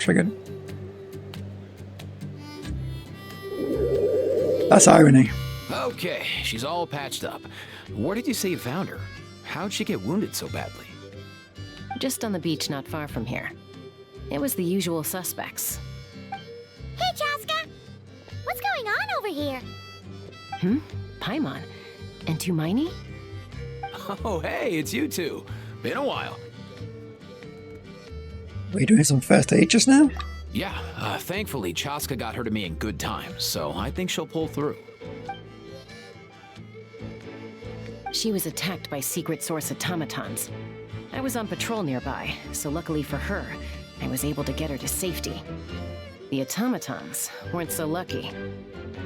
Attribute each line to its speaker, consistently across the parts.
Speaker 1: triggered. That's irony.
Speaker 2: Okay, she's all patched up. Where did you say you found her? How'd she get wounded so badly?
Speaker 3: Just on the beach not far from here. It was the usual suspects.
Speaker 4: Hey, Chaska! What's going on over here?
Speaker 3: Paimon. And Tumaini?
Speaker 2: Oh, hey, it's you two. Been a while.
Speaker 1: Were you doing some first aid just now?
Speaker 2: Yeah, thankfully Chaska got her to me in good time, so I think she'll pull through.
Speaker 3: She was attacked by secret source automatons. I was on patrol nearby, so luckily for her, I was able to get her to safety. The automatons weren't so lucky.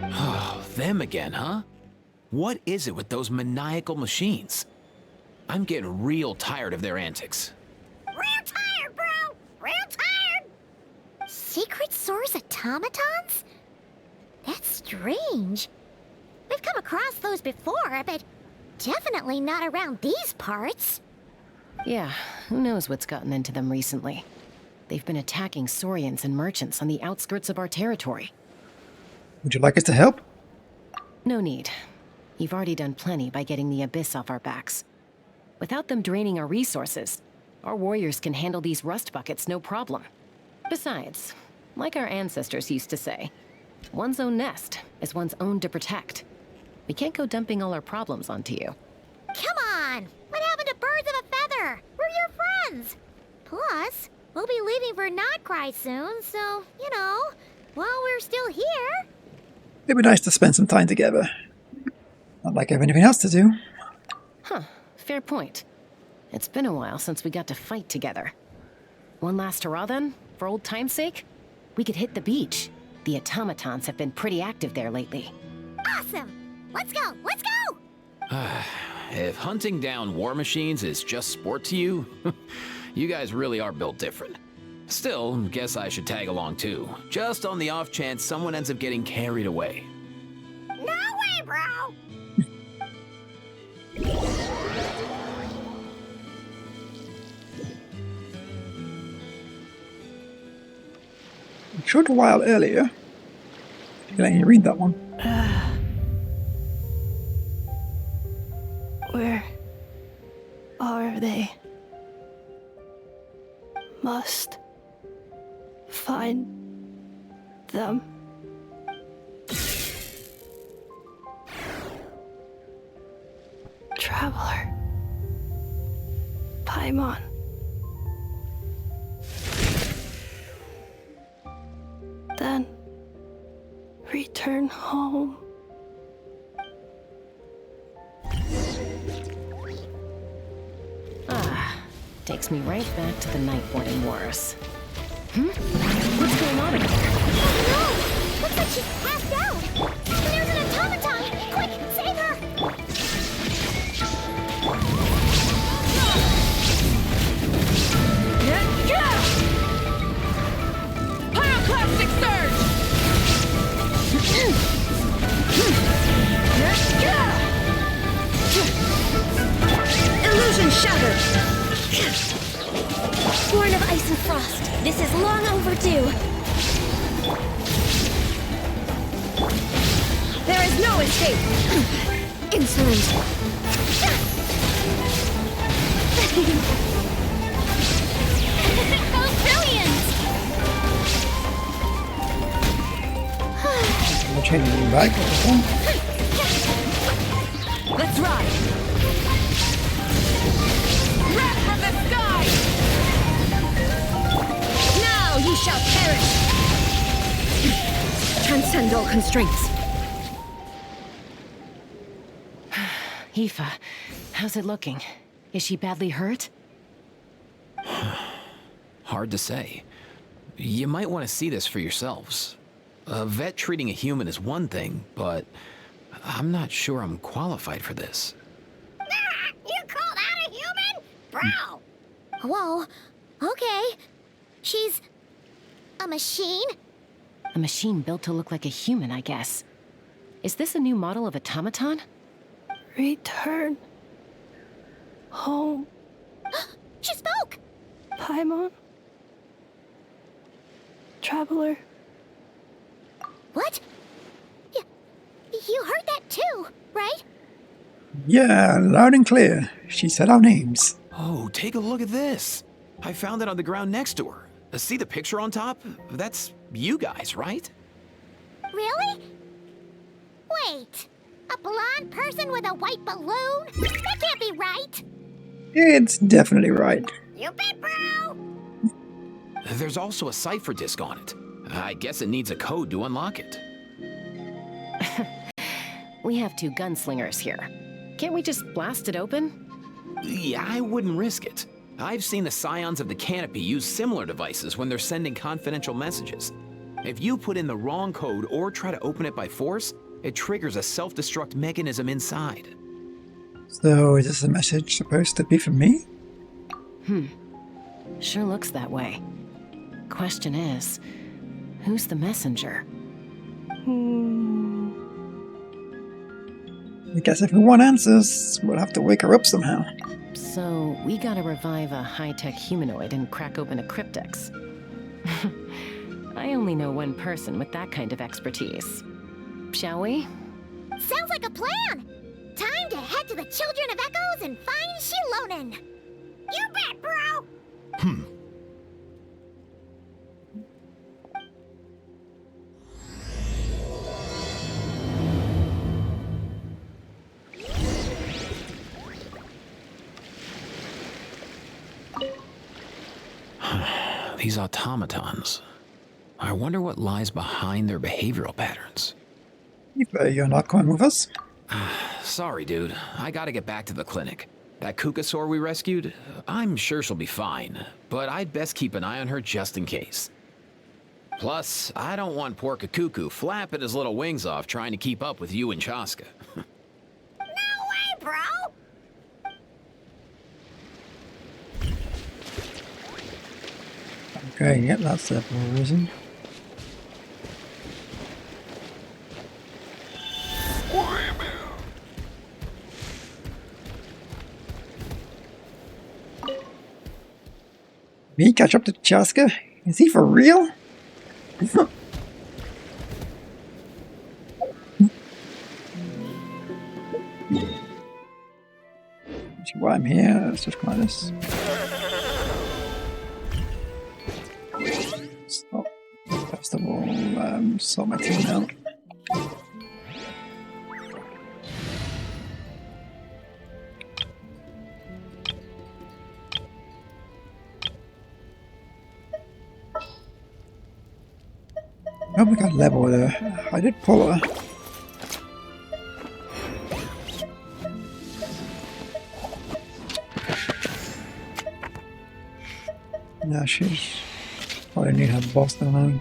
Speaker 2: Oh, them again, huh? What is it with those maniacal machines? I'm getting real tired of their antics.
Speaker 4: Real tired, bro! Real tired! Secret source automatons? That's strange. We've come across those before, but definitely not around these parts.
Speaker 3: Yeah, who knows what's gotten into them recently. They've been attacking Saurians and merchants on the outskirts of our territory.
Speaker 1: Would you like us to help?
Speaker 3: No need. You've already done plenty by getting the Abyss off our backs. Without them draining our resources, our warriors can handle these rust buckets no problem. Besides, like our ancestors used to say, one's own nest is one's own to protect. We can't go dumping all our problems onto you.
Speaker 4: Come on! What happened to birds of a feather? We're your friends! Plus, we'll be leaving for nod-Krai soon, so, you know, while we're still here...
Speaker 1: It'd be nice to spend some time together. Not like I have anything else to do.
Speaker 3: Huh, fair point. It's been a while since we got to fight together. One last hurrah then, for old time's sake? We could hit the beach. The automatons have been pretty active there lately.
Speaker 4: Awesome! Let's go! Let's go!
Speaker 2: If hunting down war machines is just sport to you, you guys really are built different. Still, guess I should tag along too, just on the off chance someone ends up getting carried away.
Speaker 4: No way, bro!
Speaker 1: I showed a while earlier. Letting you read that one.
Speaker 5: Where are they? Must find them. Traveler. Paimon. Then return home.
Speaker 3: Takes me right back to the Nightboarding Wars. What's going on in here?
Speaker 4: Oh no! Looks like she's passed out! There's an automaton! Quick, save her!
Speaker 5: Pyroclastic surge!
Speaker 4: Illusion shattered! Born of ice and frost, this is long overdue. There is no escape. Insolent. How brilliant!
Speaker 1: I'm changing you back.
Speaker 5: Let's ride! Wrath from the sky!
Speaker 4: Now you shall perish! Transcend all constraints.
Speaker 3: Aoife, how's it looking? Is she badly hurt?
Speaker 2: Hard to say. You might want to see this for yourselves. A vet treating a human is one thing, but I'm not sure I'm qualified for this.
Speaker 4: You call that a human? Bro! Whoa, okay. She's... a machine?
Speaker 3: A machine built to look like a human, I guess. Is this a new model of automaton?
Speaker 5: Return home,
Speaker 4: She spoke!
Speaker 5: Paimon. traveler.
Speaker 4: What? You heard that too, right?
Speaker 1: Yeah, loud and clear. She said our names.
Speaker 2: Oh, take a look at this. I found it on the ground next to her. See the picture on top? That's you guys, right?
Speaker 4: Really? Wait, a blonde person with a white balloon? That can't be right.
Speaker 1: It's definitely right.
Speaker 4: You bet, bro.
Speaker 2: There's also a cipher disk on it. I guess it needs a code to unlock it.
Speaker 3: We have 2 gunslingers here. Can't we just blast it open?
Speaker 2: Yeah, I wouldn't risk it. I've seen the scions of the canopy use similar devices when they're sending confidential messages. If you put in the wrong code or try to open it by force, it triggers a self-destruct mechanism inside.
Speaker 1: So is this a message supposed to be for me?
Speaker 3: Sure looks that way. Question is, who's the messenger?
Speaker 1: I guess if we want answers, we'll have to wake her up somehow.
Speaker 3: So, we gotta revive a high-tech humanoid and crack open a cryptex. I only know one person with that kind of expertise. Shall we?
Speaker 4: Sounds like a plan. Time to head to the Children of Echoes and find Shilonen. You bet, bro.
Speaker 2: These automatons. I wonder what lies behind their behavioral patterns.
Speaker 1: You're not coming with us?
Speaker 2: Sorry, dude. I gotta get back to the clinic. That Kukasaur we rescued, I'm sure she'll be fine, but I'd best keep an eye on her just in case. Plus, I don't want poor Kakuku flapping his little wings off trying to keep up with you and Chaska.
Speaker 4: No way, bro.
Speaker 1: Okay, yep, that's the reason. Me catch up to Chaska? Is he for real? Why I'm here? Let's just come at this. Stop. First of all, sort my team out. Oh, we got level there. I did pull her. No, she's probably need her boss down.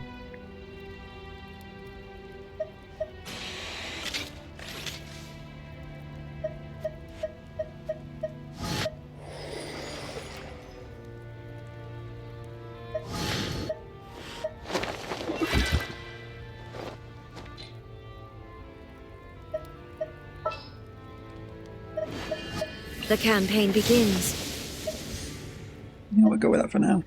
Speaker 5: The campaign begins.
Speaker 1: Yeah, we'll go with that for now.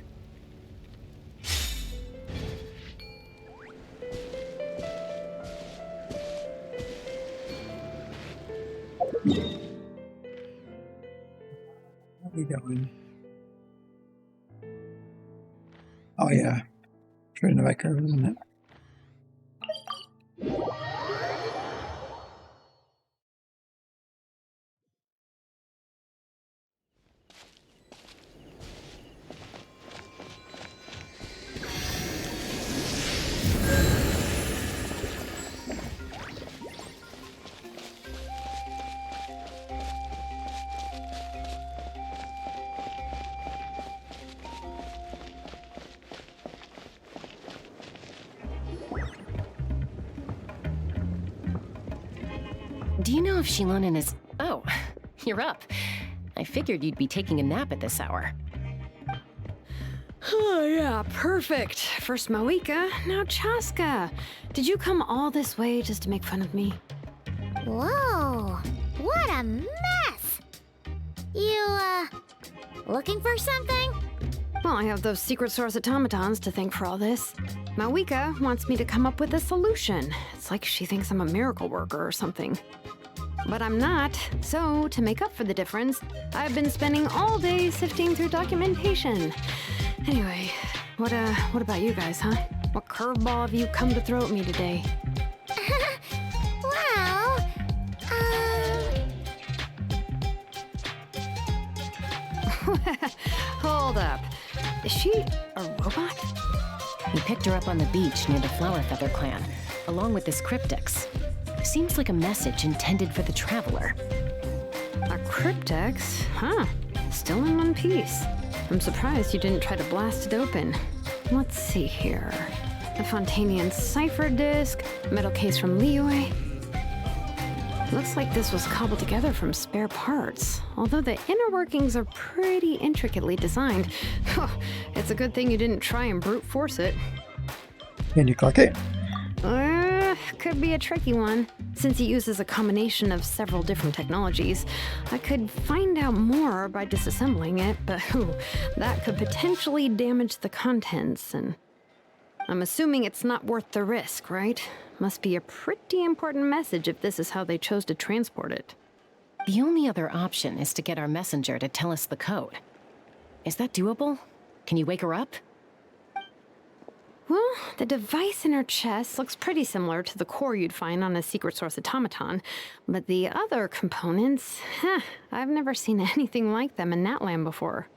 Speaker 1: Where are we going? Oh yeah, Children of Echoes, isn't it?
Speaker 3: Do you know if Shilonen is... Oh, you're up. I figured you'd be taking a nap at this hour.
Speaker 5: Oh, yeah, perfect. First Moika, now Chaska. Did you come all this way just to make fun of me?
Speaker 4: Whoa, what a mess. You, looking for something?
Speaker 5: Well, I have those secret source automatons to thank for all this. Mawika wants me to come up with a solution. It's like she thinks I'm a miracle worker or something. But I'm not, so to make up for the difference, I've been spending all day sifting through documentation. Anyway, what about you guys, huh? What curveball have you come to throw at me today?
Speaker 4: Well,
Speaker 5: Hold up. Is she a robot?
Speaker 3: We picked her up on the beach near the Flower Feather clan, along with this cryptex. Seems like a message intended for the Traveler.
Speaker 5: A cryptex? Huh. Still in one piece. I'm surprised you didn't try to blast it open. Let's see here. A Fontanian cipher disk, metal case from Liyue. Looks like this was cobbled together from spare parts, although the inner workings are pretty intricately designed. It's a good thing you didn't try and brute force it.
Speaker 1: Can you clock it?
Speaker 5: Could be a tricky one. Since it uses a combination of several different technologies, I could find out more by disassembling it, but that could potentially damage the contents, and I'm assuming it's not worth the risk, right? Must be a pretty important message if this is how they chose to transport it.
Speaker 3: The only other option is to get our messenger to tell us the code. Is that doable? Can you wake her up?
Speaker 5: Well, the device in her chest looks pretty similar to the core you'd find on a secret source automaton, but the other components, I've never seen anything like them in Natlan before.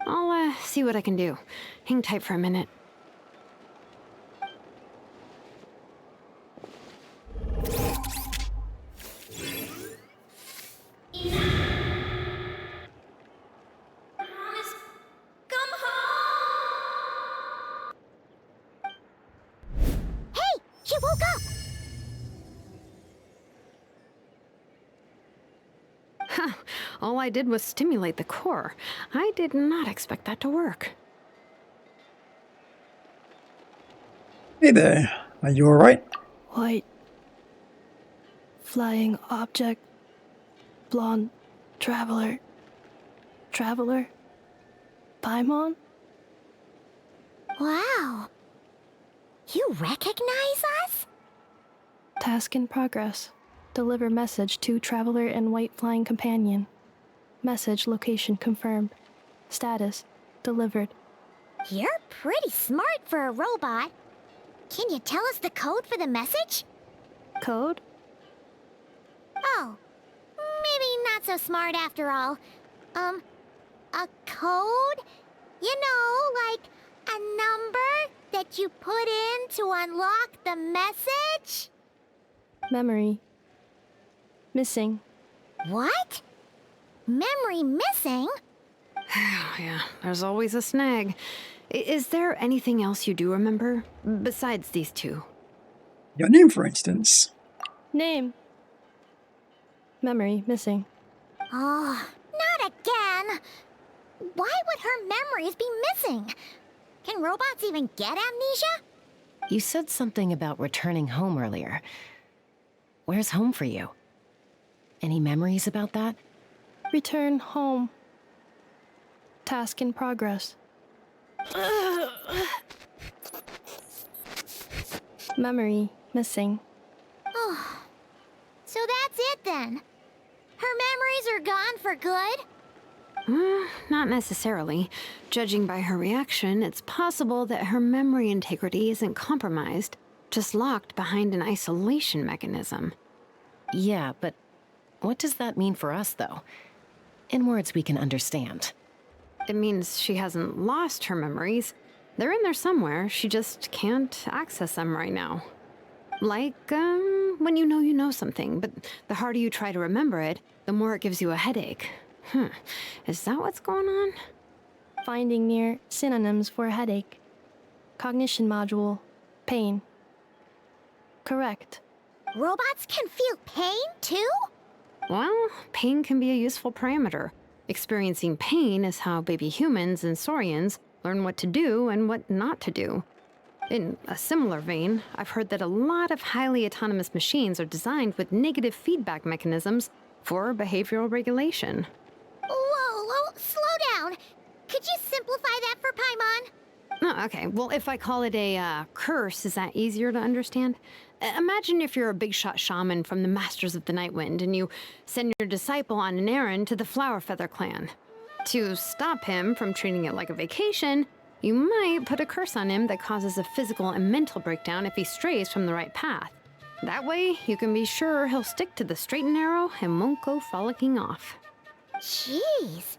Speaker 5: I'll see what I can do. Hang tight for a minute.
Speaker 4: she woke up!
Speaker 5: All I did was stimulate the core. I did not expect that to work.
Speaker 1: Hey there, are you alright?
Speaker 6: White. Flying object. Blonde. Traveler. Traveler? Paimon?
Speaker 4: Wow. You recognize us?
Speaker 6: Task in progress. Deliver message to Traveler and White Flying Companion. Message location confirmed. Status delivered.
Speaker 4: You're pretty smart for a robot. Can you tell us the code for the message?
Speaker 6: Code?
Speaker 4: Oh, maybe not so smart after all. A code? You know, like a number that you put in to unlock the message?
Speaker 6: Memory. Missing.
Speaker 4: What? Memory missing?
Speaker 5: Yeah, there's always a snag. Is there anything else you do remember? Besides these two?
Speaker 1: Your name, for instance.
Speaker 6: Name. Memory missing.
Speaker 4: Oh, not again. Why would her memories be missing? Can robots even get amnesia?
Speaker 3: You said something about returning home earlier. Where's home for you? Any memories about that?
Speaker 6: Return home. Task in progress. Memory missing.
Speaker 4: Oh, so that's it then. Her memories are gone for good?
Speaker 5: Not necessarily. Judging by her reaction, it's possible that her memory integrity isn't compromised, just locked behind an isolation mechanism.
Speaker 3: Yeah, but what does that mean for us, though? In words we can understand.
Speaker 5: It means she hasn't lost her memories. They're in there somewhere, she just can't access them right now. Like, when you know something, but the harder you try to remember it, the more it gives you a headache. Is that what's going on?
Speaker 6: Finding near synonyms for headache. Cognition module. Pain. Correct.
Speaker 4: Robots can feel pain too?
Speaker 5: Well, pain can be a useful parameter. Experiencing pain is how baby humans and saurians learn what to do and what not to do. In a similar vein, I've heard that a lot of highly autonomous machines are designed with negative feedback mechanisms for behavioral regulation.
Speaker 4: Whoa, slow down. Could you simplify that for Paimon?
Speaker 5: Oh, okay. Well, if I call it a curse, is that easier to understand? Imagine if you're a big shot shaman from the Masters of the Night Wind and you send your disciple on an errand to the Flower Feather clan. To stop him from treating it like a vacation, you might put a curse on him that causes a physical and mental breakdown if he strays from the right path. That way, you can be sure he'll stick to the straight and narrow and won't go frolicking off.
Speaker 4: Jeez.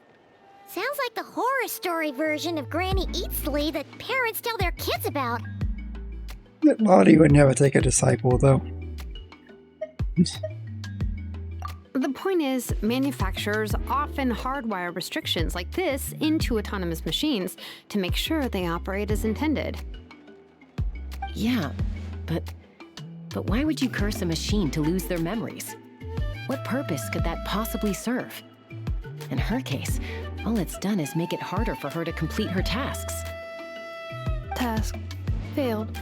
Speaker 4: Sounds like the horror story version of Granny Eatsley that parents tell their kids about.
Speaker 1: Lottie would never take a disciple, though.
Speaker 5: The point is, manufacturers often hardwire restrictions like this into autonomous machines to make sure they operate as intended.
Speaker 3: Yeah, but why would you curse a machine to lose their memories? What purpose could that possibly serve? In her case, all it's done is make it harder for her to complete her tasks.
Speaker 6: Task. Failed.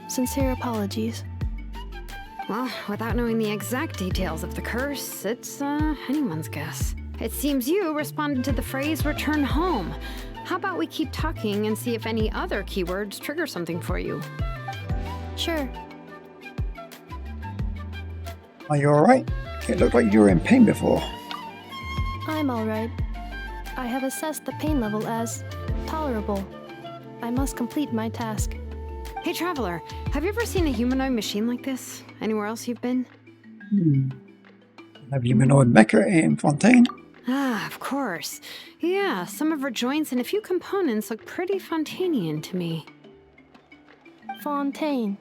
Speaker 6: Sincere apologies.
Speaker 5: Well, without knowing the exact details of the curse, it's anyone's guess. It seems you responded to the phrase "return home." How about we keep talking and see if any other keywords trigger something for you?
Speaker 6: Sure.
Speaker 1: Are you alright? It looked like you were in pain before.
Speaker 6: I'm alright. I have assessed the pain level as tolerable. I must complete my task.
Speaker 5: Hey, Traveler, have you ever seen a humanoid machine like this? Anywhere else you've been?
Speaker 1: Have humanoid mecha in Fontaine?
Speaker 5: Ah, of course. Yeah, some of her joints and a few components look pretty Fontanian to me.
Speaker 6: Fontaine.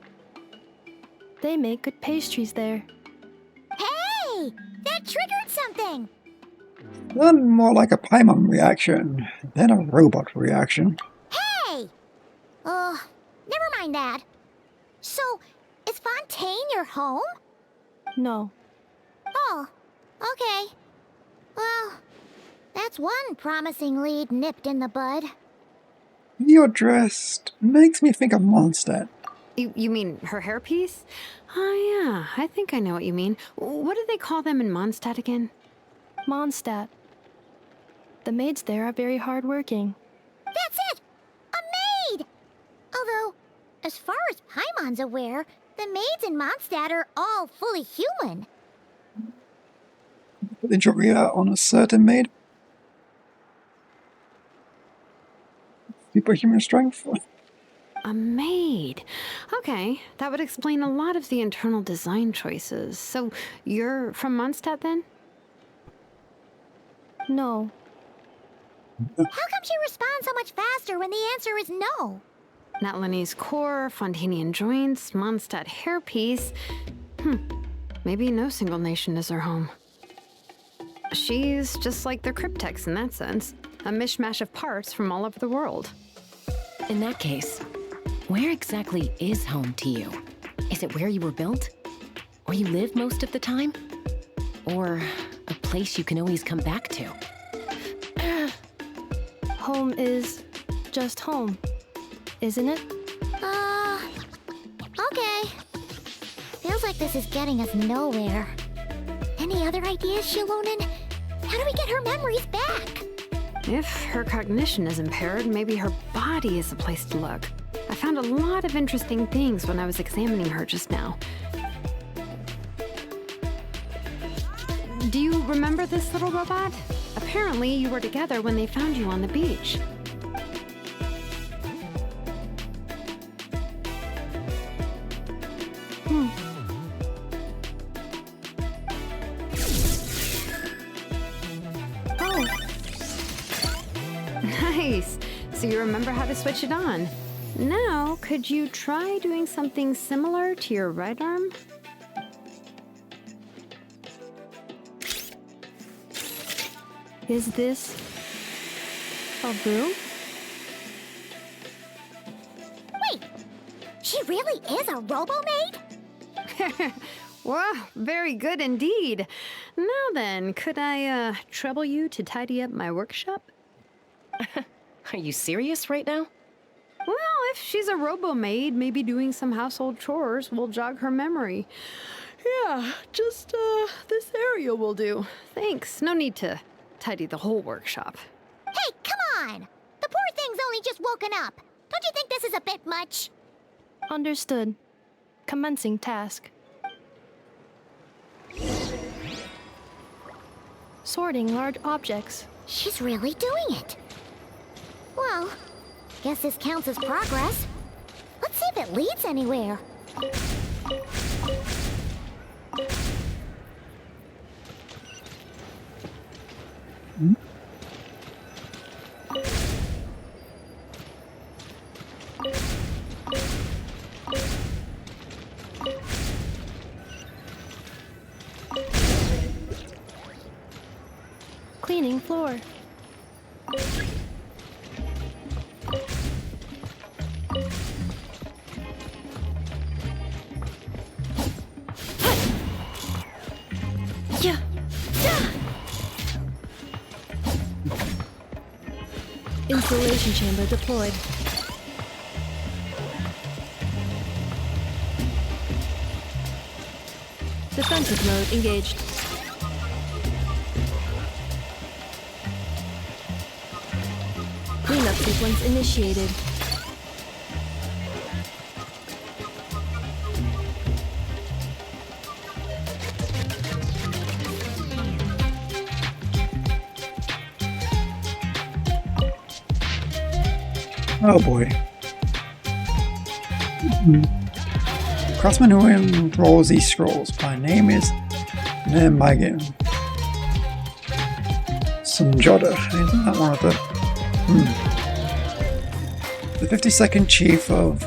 Speaker 6: They make good pastries there.
Speaker 4: Hey! That triggered something!
Speaker 1: Sounded more like a Paimon reaction than a robot reaction.
Speaker 4: Hey! Never mind that. So, is Fontaine your home?
Speaker 6: No.
Speaker 4: Oh, okay. Well, that's one promising lead nipped in the bud.
Speaker 1: You're dressed makes me think of Mondstadt.
Speaker 5: You mean her hairpiece? Oh, yeah, I think I know what you mean. What do they call them in Mondstadt again?
Speaker 6: Mondstadt. The maids there are very hardworking.
Speaker 4: That's it! A maid! Although, as far as Paimon's aware, the maids in Mondstadt are all fully human.
Speaker 1: Did you read out on a certain maid? Superhuman strength?
Speaker 5: A maid. Okay, that would explain a lot of the internal design choices. So, you're from Mondstadt then?
Speaker 6: No.
Speaker 4: How come she responds so much faster when the answer is no?
Speaker 5: Natlanese core, Fontanian joints, Mondstadt hairpiece. Maybe no single nation is her home. She's just like the Cryptex in that sense. A mishmash of parts from all over the world.
Speaker 3: In that case, where exactly is home to you? Is it where you were built? Or you live most of the time? Or a place you can always come back to?
Speaker 6: Home is just home, isn't it?
Speaker 4: Okay. Feels like this is getting us nowhere. Any other ideas, Shilonen? How do we get her memories back?
Speaker 5: If her cognition is impaired, maybe her body is the place to look. I found a lot of interesting things when I was examining her just now. Do you remember this little robot? Apparently, you were together when they found you on the beach.
Speaker 6: Oh,
Speaker 5: Nice. So you remember how to switch it on. Now, could you try doing something similar to your right arm?
Speaker 6: is this a room?
Speaker 4: Wait, she really is a robo-maid?
Speaker 5: Wow, very good indeed. Now then, could I trouble you to tidy up my workshop?
Speaker 3: Are you serious right now?
Speaker 5: Well, if she's a robo-maid, maybe doing some household chores will jog her memory. Yeah, just this area will do. Thanks, no need to tidy the whole workshop.
Speaker 4: Hey, come on! only just woken up. Don't you think this is a bit much?
Speaker 6: Understood. Commencing task. Sorting large objects.
Speaker 4: She's really doing it. Well, guess this counts as progress. Let's see if it leads anywhere.
Speaker 6: Cleaning floor.
Speaker 4: Yeah.
Speaker 6: Installation chamber deployed. Defensive mode engaged. Cleanup sequence initiated.
Speaker 1: Oh boy. Craftsman who enrolls these scrolls. My name is Nemagan Sunjoda. Isn't that one of the... The 52nd chief of...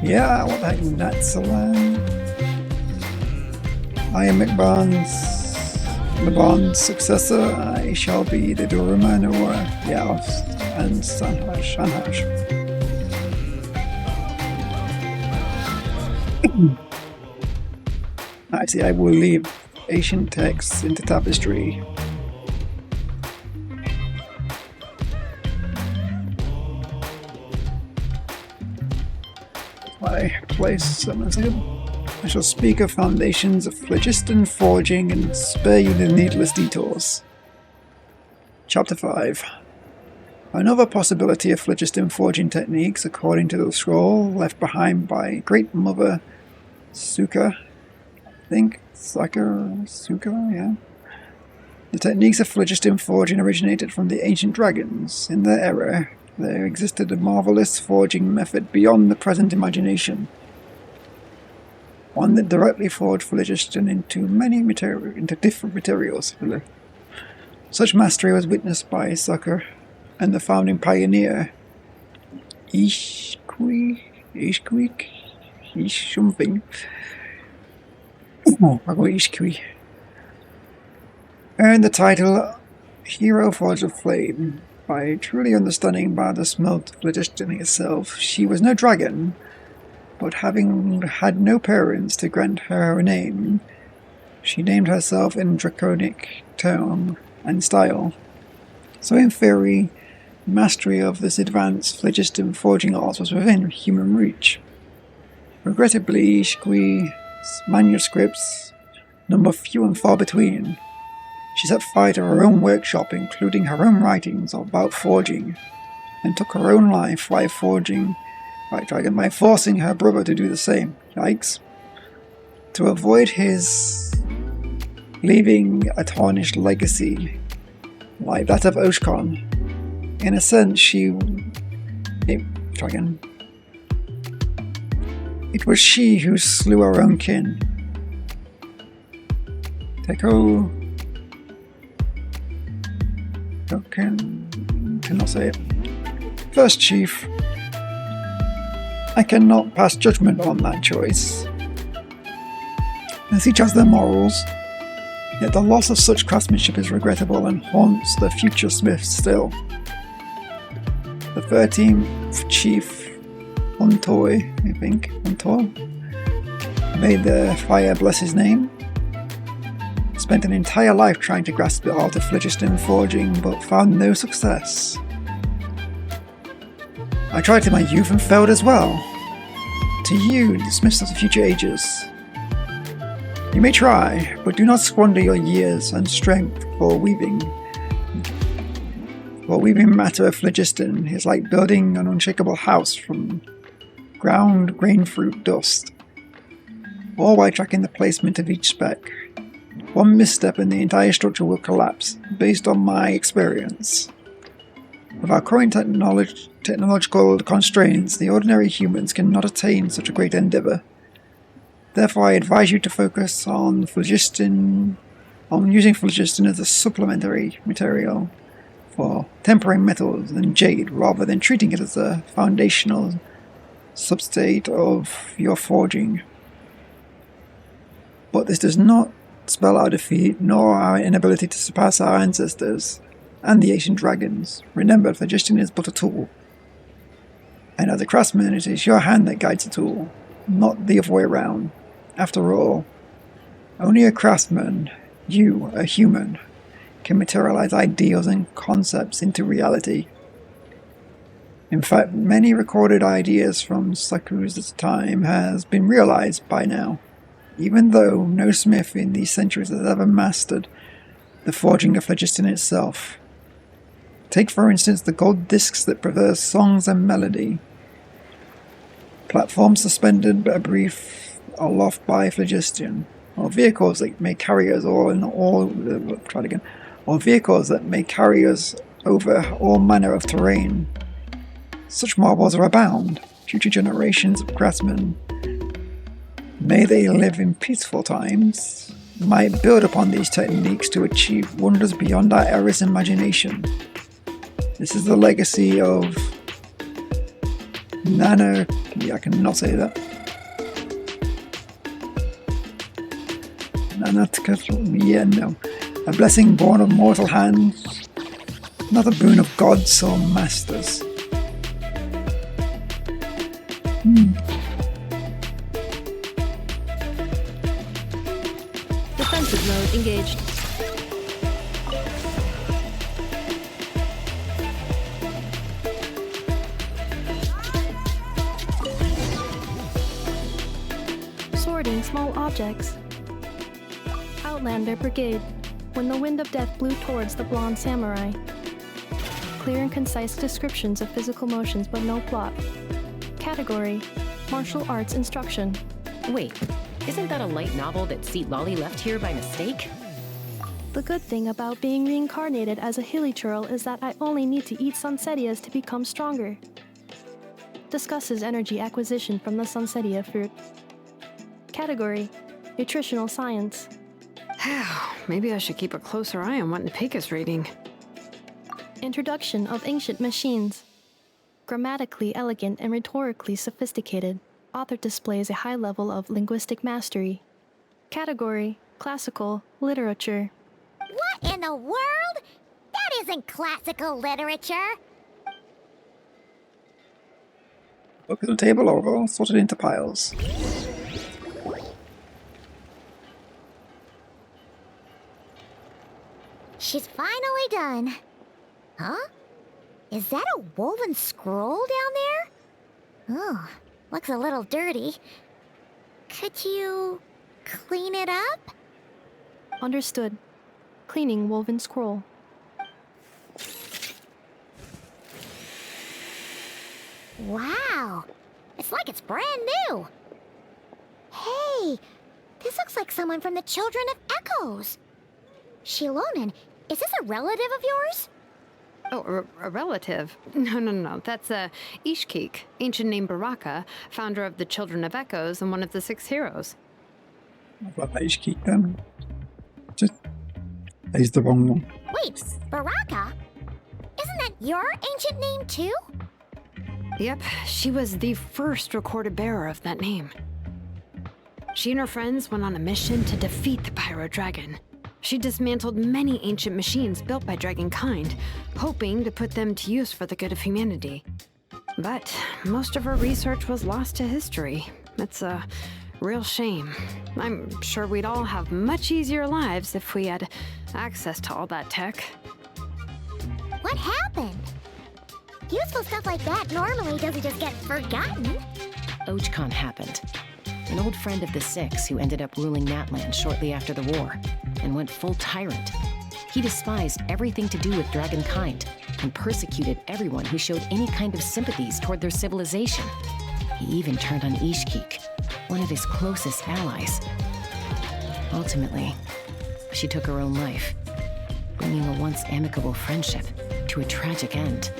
Speaker 1: Yeah, what the heck, Natsalan? I am McBarn's successor. I shall be the Duruman or... Yeah, and Sanhash. I see, I will leave ancient texts into tapestry. My place, I shall speak of foundations of phlogiston forging and spare you the needless detours. Chapter 5. Another possibility of phlogiston forging techniques, according to the scroll left behind by Great Mother Suka. Suka, yeah. The techniques of phlogiston forging originated from the ancient dragons. In their era, there existed a marvelous forging method beyond the present imagination. One that directly forged phlogiston into different materials. Such mastery was witnessed by Sucker and the founding pioneer something. Oh, I'll go Ishkui. Earned the title Hero Forged of Flame by truly understanding by the smelt phlogiston itself. She was no dragon, but having had no parents to grant her a name, she named herself in draconic tone and style. So in theory, mastery of this advanced phlogiston forging art was within human reach. Regrettably, Ishkui's manuscripts number few and far between. She set fire to her own workshop, including her own writings about forging, and took her own life by forcing her brother to do the same. Yikes. To avoid his leaving a tarnished legacy like that of Oshkon, in a sense, it was she who slew her own kin. Cannot say it. First Chief, I cannot pass judgment on that choice, as each has their morals, yet the loss of such craftsmanship is regrettable and haunts the future smiths still. The 13th Chief, Ontoy, may the fire bless his name, spent an entire life trying to grasp the art of phlogiston forging, but found no success. I tried in my youth and failed as well. To you, the smiths of the future ages, you may try, but do not squander your years and strength for For weaving matter of phlogiston is like building an unshakable house from ground grain fruit dust, all while tracking the placement of each speck. One misstep and the entire structure will collapse, based on my experience. With our current technological constraints, the ordinary humans cannot attain such a great endeavour. Therefore, I advise you to focus on using phlogiston as a supplementary material for tempering metals and jade, rather than treating it as a foundational substrate of your forging. But this does not spell our defeat, nor our inability to surpass our ancestors and the ancient dragons. Remember, phlogiston is but a tool. And as a craftsman, it is your hand that guides the tool, not the other way around. After all, only a craftsman, you, a human, can materialize ideals and concepts into reality. In fact, many recorded ideas from Saku's time has been realized by now, even though no smith in these centuries has ever mastered the forging of phlogiston itself. Take, for instance, the gold discs that preserve songs and melody, platforms suspended aloft by phlogiston, or vehicles that may carry us over all manner of terrain. Such marvels are abound. Future generations of craftsmen, may they live in peaceful times, might build upon these techniques to achieve wonders beyond our era's imagination. This is the legacy of I cannot say that. A blessing born of mortal hands, not a boon of gods or masters.
Speaker 6: Defensive mode engaged. Sorting small objects. Outlander Brigade. When the wind of death blew towards the blonde samurai. Clear and concise descriptions of physical motions but no plot. Category: Martial Arts Instruction.
Speaker 3: Wait, isn't that a light novel that Seat Lolly left here by mistake?
Speaker 6: The good thing about being reincarnated as a hilly churl is that I only need to eat sunsettias to become stronger. Discusses energy acquisition from the sunsettia fruit. Category: Nutritional Science.
Speaker 5: Maybe I should keep a closer eye on what Nipika's reading.
Speaker 6: Introduction of Ancient Machines. Grammatically elegant and rhetorically sophisticated, author displays a high level of linguistic mastery. Category: Classical Literature.
Speaker 4: What in the world? That isn't classical literature.
Speaker 1: Books on the table are all sorted into piles.
Speaker 4: She's finally done. Huh? Is that a woven scroll down there? Oh, looks a little dirty. Could you clean it up?
Speaker 6: Understood. Cleaning woven scroll.
Speaker 4: Wow, it's like it's brand new. Hey, this looks like someone from the Children of Echoes. Shilonen, is this a relative of yours?
Speaker 5: Oh, a relative? No. That's Ishkik, ancient name Baraka, founder of the Children of Echoes and one of the 6 heroes.
Speaker 1: I've got that Ishkik then. He's the wrong one.
Speaker 4: Wait, Baraka? Isn't that your ancient name too?
Speaker 5: Yep, she was the first recorded bearer of that name. She and her friends went on a mission to defeat the Pyro Dragon. She dismantled many ancient machines built by dragonkind, hoping to put them to use for the good of humanity. But most of her research was lost to history. It's a real shame. I'm sure we'd all have much easier lives if we had access to all that tech.
Speaker 4: What happened? Useful stuff like that normally doesn't just get forgotten.
Speaker 3: Ochcon happened. An old friend of the 6 who ended up ruling Natlan shortly after the war, and went full tyrant. He despised everything to do with dragonkind, and persecuted everyone who showed any kind of sympathies toward their civilization. He even turned on Ishkik, one of his closest allies. Ultimately, she took her own life, bringing a once amicable friendship to a tragic end.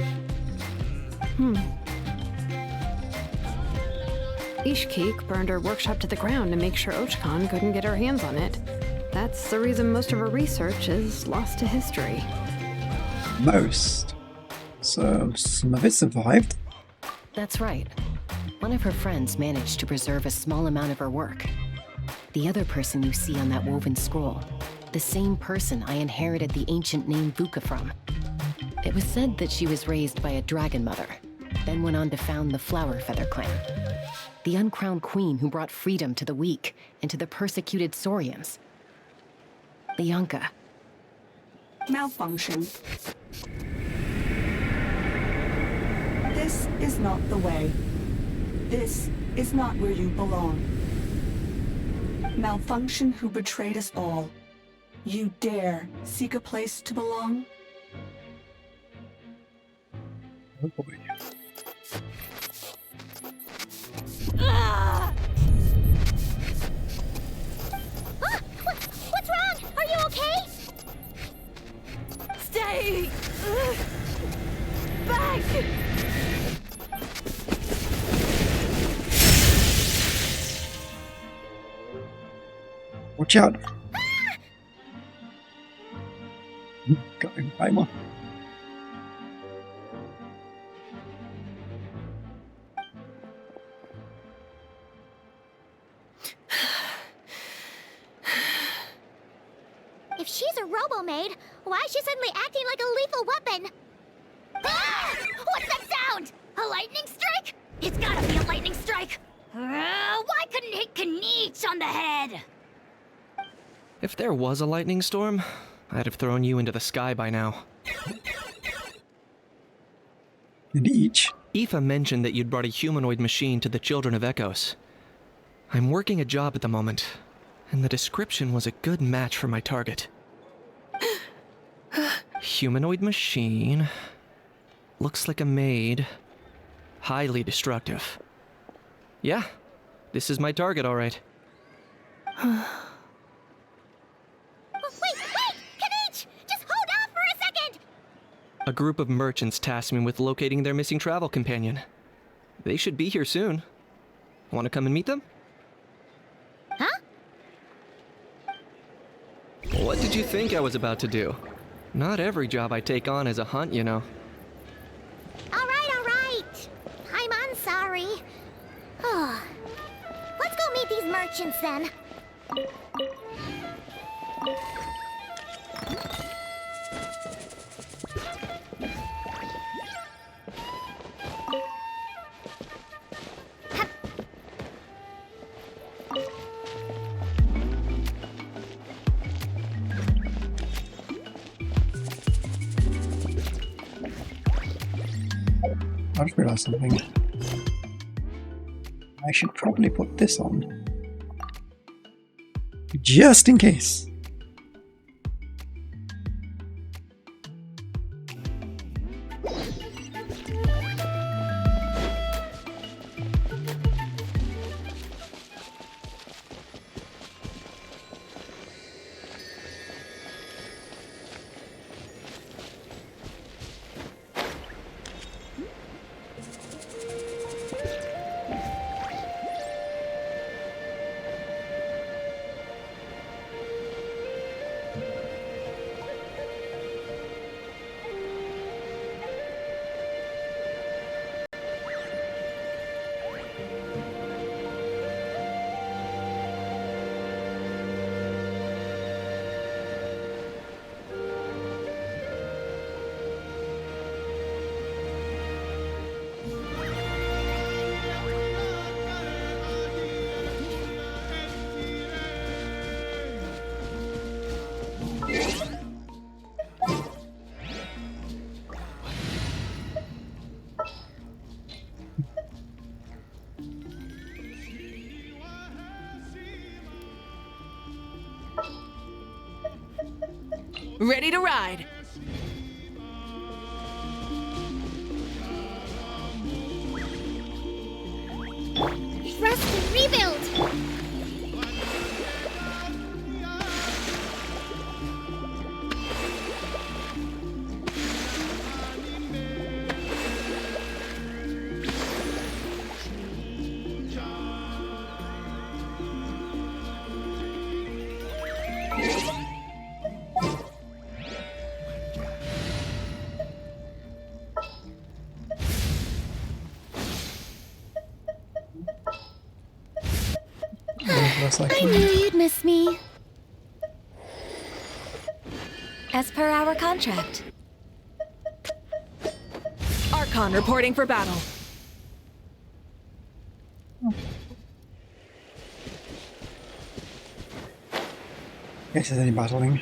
Speaker 5: Ishkik burned her workshop to the ground to make sure Ochkon couldn't get her hands on it. That's the reason most of her research is lost to history.
Speaker 1: Most. So some of it survived.
Speaker 3: That's right. One of her friends managed to preserve a small amount of her work. The other person you see on that woven scroll, the same person I inherited the ancient name Vuka from. It was said that she was raised by a dragon mother, then went on to found the Flower Feather clan, the uncrowned queen who brought freedom to the weak and to the persecuted Saurians. Lianka.
Speaker 7: Malfunction. This is not the way. This is not where you belong. Malfunction who betrayed us all. You dare seek a place to belong?
Speaker 1: Oh boy.
Speaker 4: What's wrong? Are you okay?
Speaker 8: Stay back!
Speaker 1: Watch out! Got him right one.
Speaker 4: If she's a robo-maid, why is she suddenly acting like a lethal weapon? Ah! What's that sound? A lightning strike? It's gotta be a lightning strike! Why couldn't it hit Kniech on the head?
Speaker 9: If there was a lightning storm, I'd have thrown you into the sky by now.
Speaker 1: And each.
Speaker 9: Aoife mentioned that you'd brought a humanoid machine to the Children of Echoes. I'm working a job at the moment, and the description was a good match for my target. Humanoid machine. Looks like a maid. Highly destructive. Yeah, this is my target, all right.
Speaker 4: Wait! Kniech! Just hold off for a second!
Speaker 9: A group of merchants tasked me with locating their missing travel companion. They should be here soon. Want to come and meet them?
Speaker 4: Huh?
Speaker 9: What did you think I was about to do? Not every job I take on is a hunt, you know.
Speaker 4: All right. I'm sorry. Let's go meet these merchants then.
Speaker 1: I just realised something. I should probably put this on. Just in case.
Speaker 8: Ready to ride.
Speaker 4: Thrust and rebuild!
Speaker 1: Looks like
Speaker 6: I knew you'd miss me. As per our contract. Archon reporting for battle.
Speaker 1: Guess there's any battling.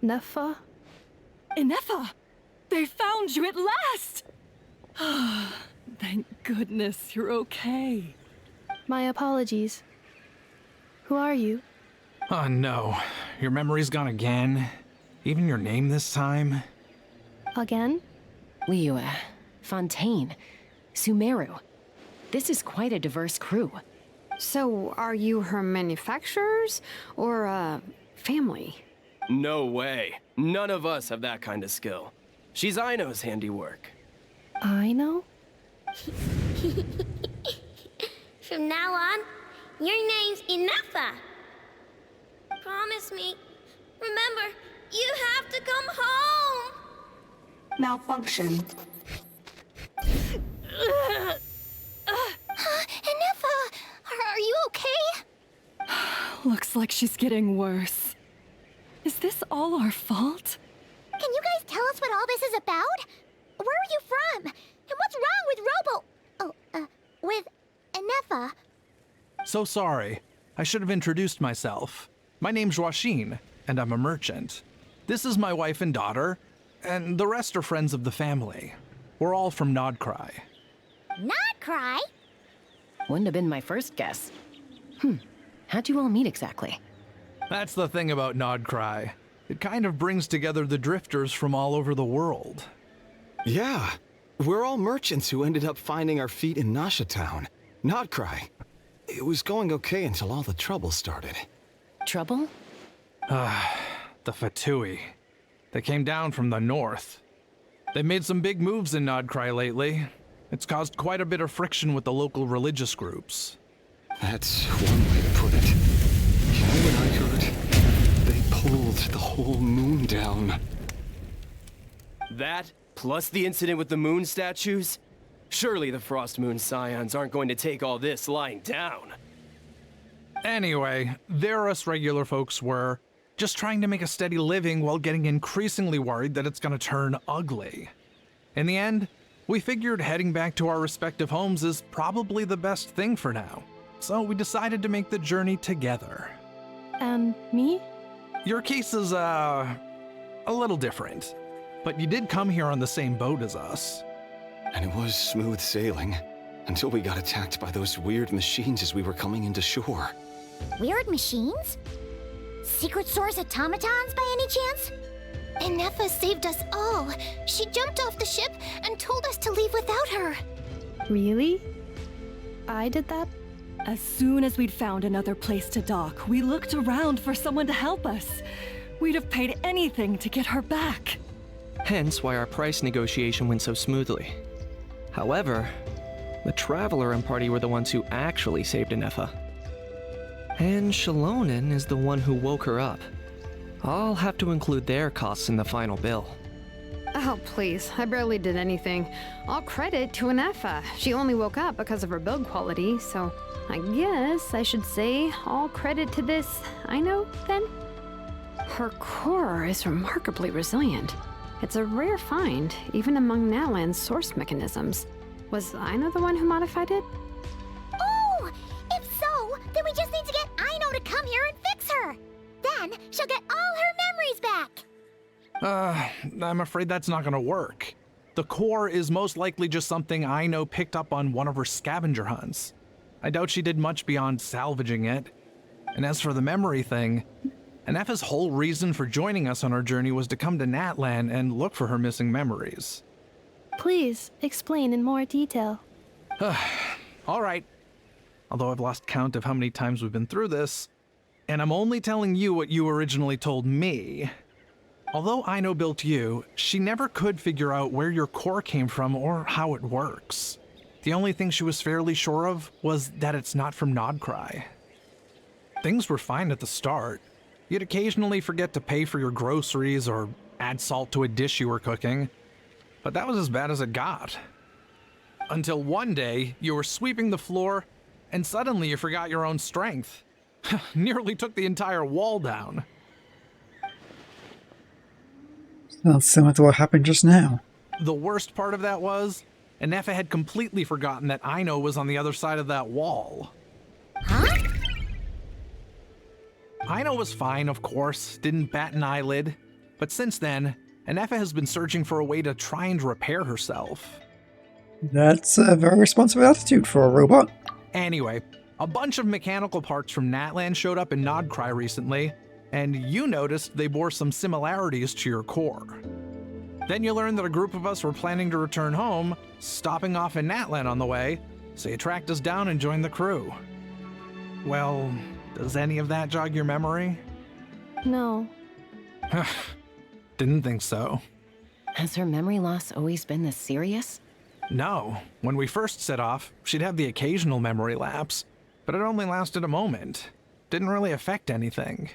Speaker 6: Nefa?
Speaker 8: Inefa! They found you at last! Thank goodness you're okay.
Speaker 6: My apologies. Who are you?
Speaker 10: Oh no, your memory's gone again? Even your name this time?
Speaker 6: Again?
Speaker 3: Liyue, Fontaine, Sumeru. This is quite a diverse crew.
Speaker 5: So, are you her manufacturers or family?
Speaker 11: No way. None of us have that kind of skill. She's Aino's handiwork.
Speaker 6: I know?
Speaker 4: From now on, your name's Inefa. Promise me. Remember, you have to come home.
Speaker 7: Malfunction.
Speaker 4: Inefa, are you okay?
Speaker 8: Looks like she's getting worse. Is this all our fault?
Speaker 4: Can you guys tell us what all this is about? Where are you from? And what's wrong with with Inefa?
Speaker 10: So sorry. I should have introduced myself. My name's Joachine, and I'm a merchant. This is my wife and daughter, and the rest are friends of the family. We're all from nod-Krai.
Speaker 4: nod-Krai?
Speaker 3: Wouldn't have been my first guess. How'd you all meet exactly?
Speaker 10: That's the thing about nod-Krai. It kind of brings together the drifters from all over the world.
Speaker 12: Yeah, we're all merchants who ended up finding our feet in Nasha Town. nod-Krai. It was going okay until all the trouble started.
Speaker 3: Trouble?
Speaker 10: The Fatui. They came down from the north. They've made some big moves in nod-Krai lately. It's caused quite a bit of friction with the local religious groups.
Speaker 12: That's one way to put it. You know what I heard? They pulled the whole moon down.
Speaker 11: That, plus the incident with the moon statues? Surely the Frost Moon Scions aren't going to take all this lying down.
Speaker 10: Anyway, there us regular folks were, just trying to make a steady living while getting increasingly worried that it's gonna turn ugly. In the end, we figured heading back to our respective homes is probably the best thing for now. So we decided to make the journey together.
Speaker 6: And me?
Speaker 10: Your case is, a little different. But you did come here on the same boat as us.
Speaker 12: And it was smooth sailing, until we got attacked by those weird machines as we were coming into shore.
Speaker 4: Weird machines? Secret Source automatons by any chance? Inefa saved us all. She jumped off the ship and told us to leave without her.
Speaker 6: Really? I did that?
Speaker 8: As soon as we'd found another place to dock, we looked around for someone to help us. We'd have paid anything to get her back.
Speaker 9: Hence why our price negotiation went so smoothly. However, the Traveler and party were the ones who actually saved Inefa. And Shalonen is the one who woke her up. I'll have to include their costs in the final bill.
Speaker 5: Oh, please. I barely did anything. All credit to Inefa. She only woke up because of her build quality, so I guess I should say all credit to this Aino, then? Her core is remarkably resilient. It's a rare find, even among Nalan's source mechanisms. Was Aino the one who modified it?
Speaker 4: Oh! If so, then we just need to get Aino to come here and fix her. Then she'll get all her memories back.
Speaker 10: I'm afraid that's not gonna work. The core is most likely just something I know picked up on one of her scavenger hunts. I doubt she did much beyond salvaging it. And as for the memory thing, Anefa's whole reason for joining us on our journey was to come to Natlan and look for her missing memories.
Speaker 6: Please explain in more detail.
Speaker 10: All right. Although I've lost count of how many times we've been through this, and I'm only telling you what you originally told me. Although Aino built you, she never could figure out where your core came from or how it works. The only thing she was fairly sure of was that it's not from nod-Krai. Things were fine at the start. You'd occasionally forget to pay for your groceries or add salt to a dish you were cooking, but that was as bad as it got. Until one day, you were sweeping the floor, and suddenly you forgot your own strength. Nearly took the entire wall down.
Speaker 1: Sounds similar to what happened just now.
Speaker 10: The worst part of that was, Anefa had completely forgotten that Aino was on the other side of that wall.
Speaker 4: Huh?
Speaker 10: Aino was fine, of course, didn't bat an eyelid, but since then, Anefa has been searching for a way to try and repair herself.
Speaker 1: That's a very responsible attitude for a robot.
Speaker 10: Anyway, a bunch of mechanical parts from Natlan showed up in nod-Krai recently, and you noticed they bore some similarities to your core. Then you learned that a group of us were planning to return home, stopping off in Natlan on the way, so you tracked us down and joined the crew. Well, does any of that jog your memory?
Speaker 6: No.
Speaker 10: Didn't think so.
Speaker 3: Has her memory loss always been this serious?
Speaker 10: No. When we first set off, she'd have the occasional memory lapse, but it only lasted a moment. Didn't really affect anything.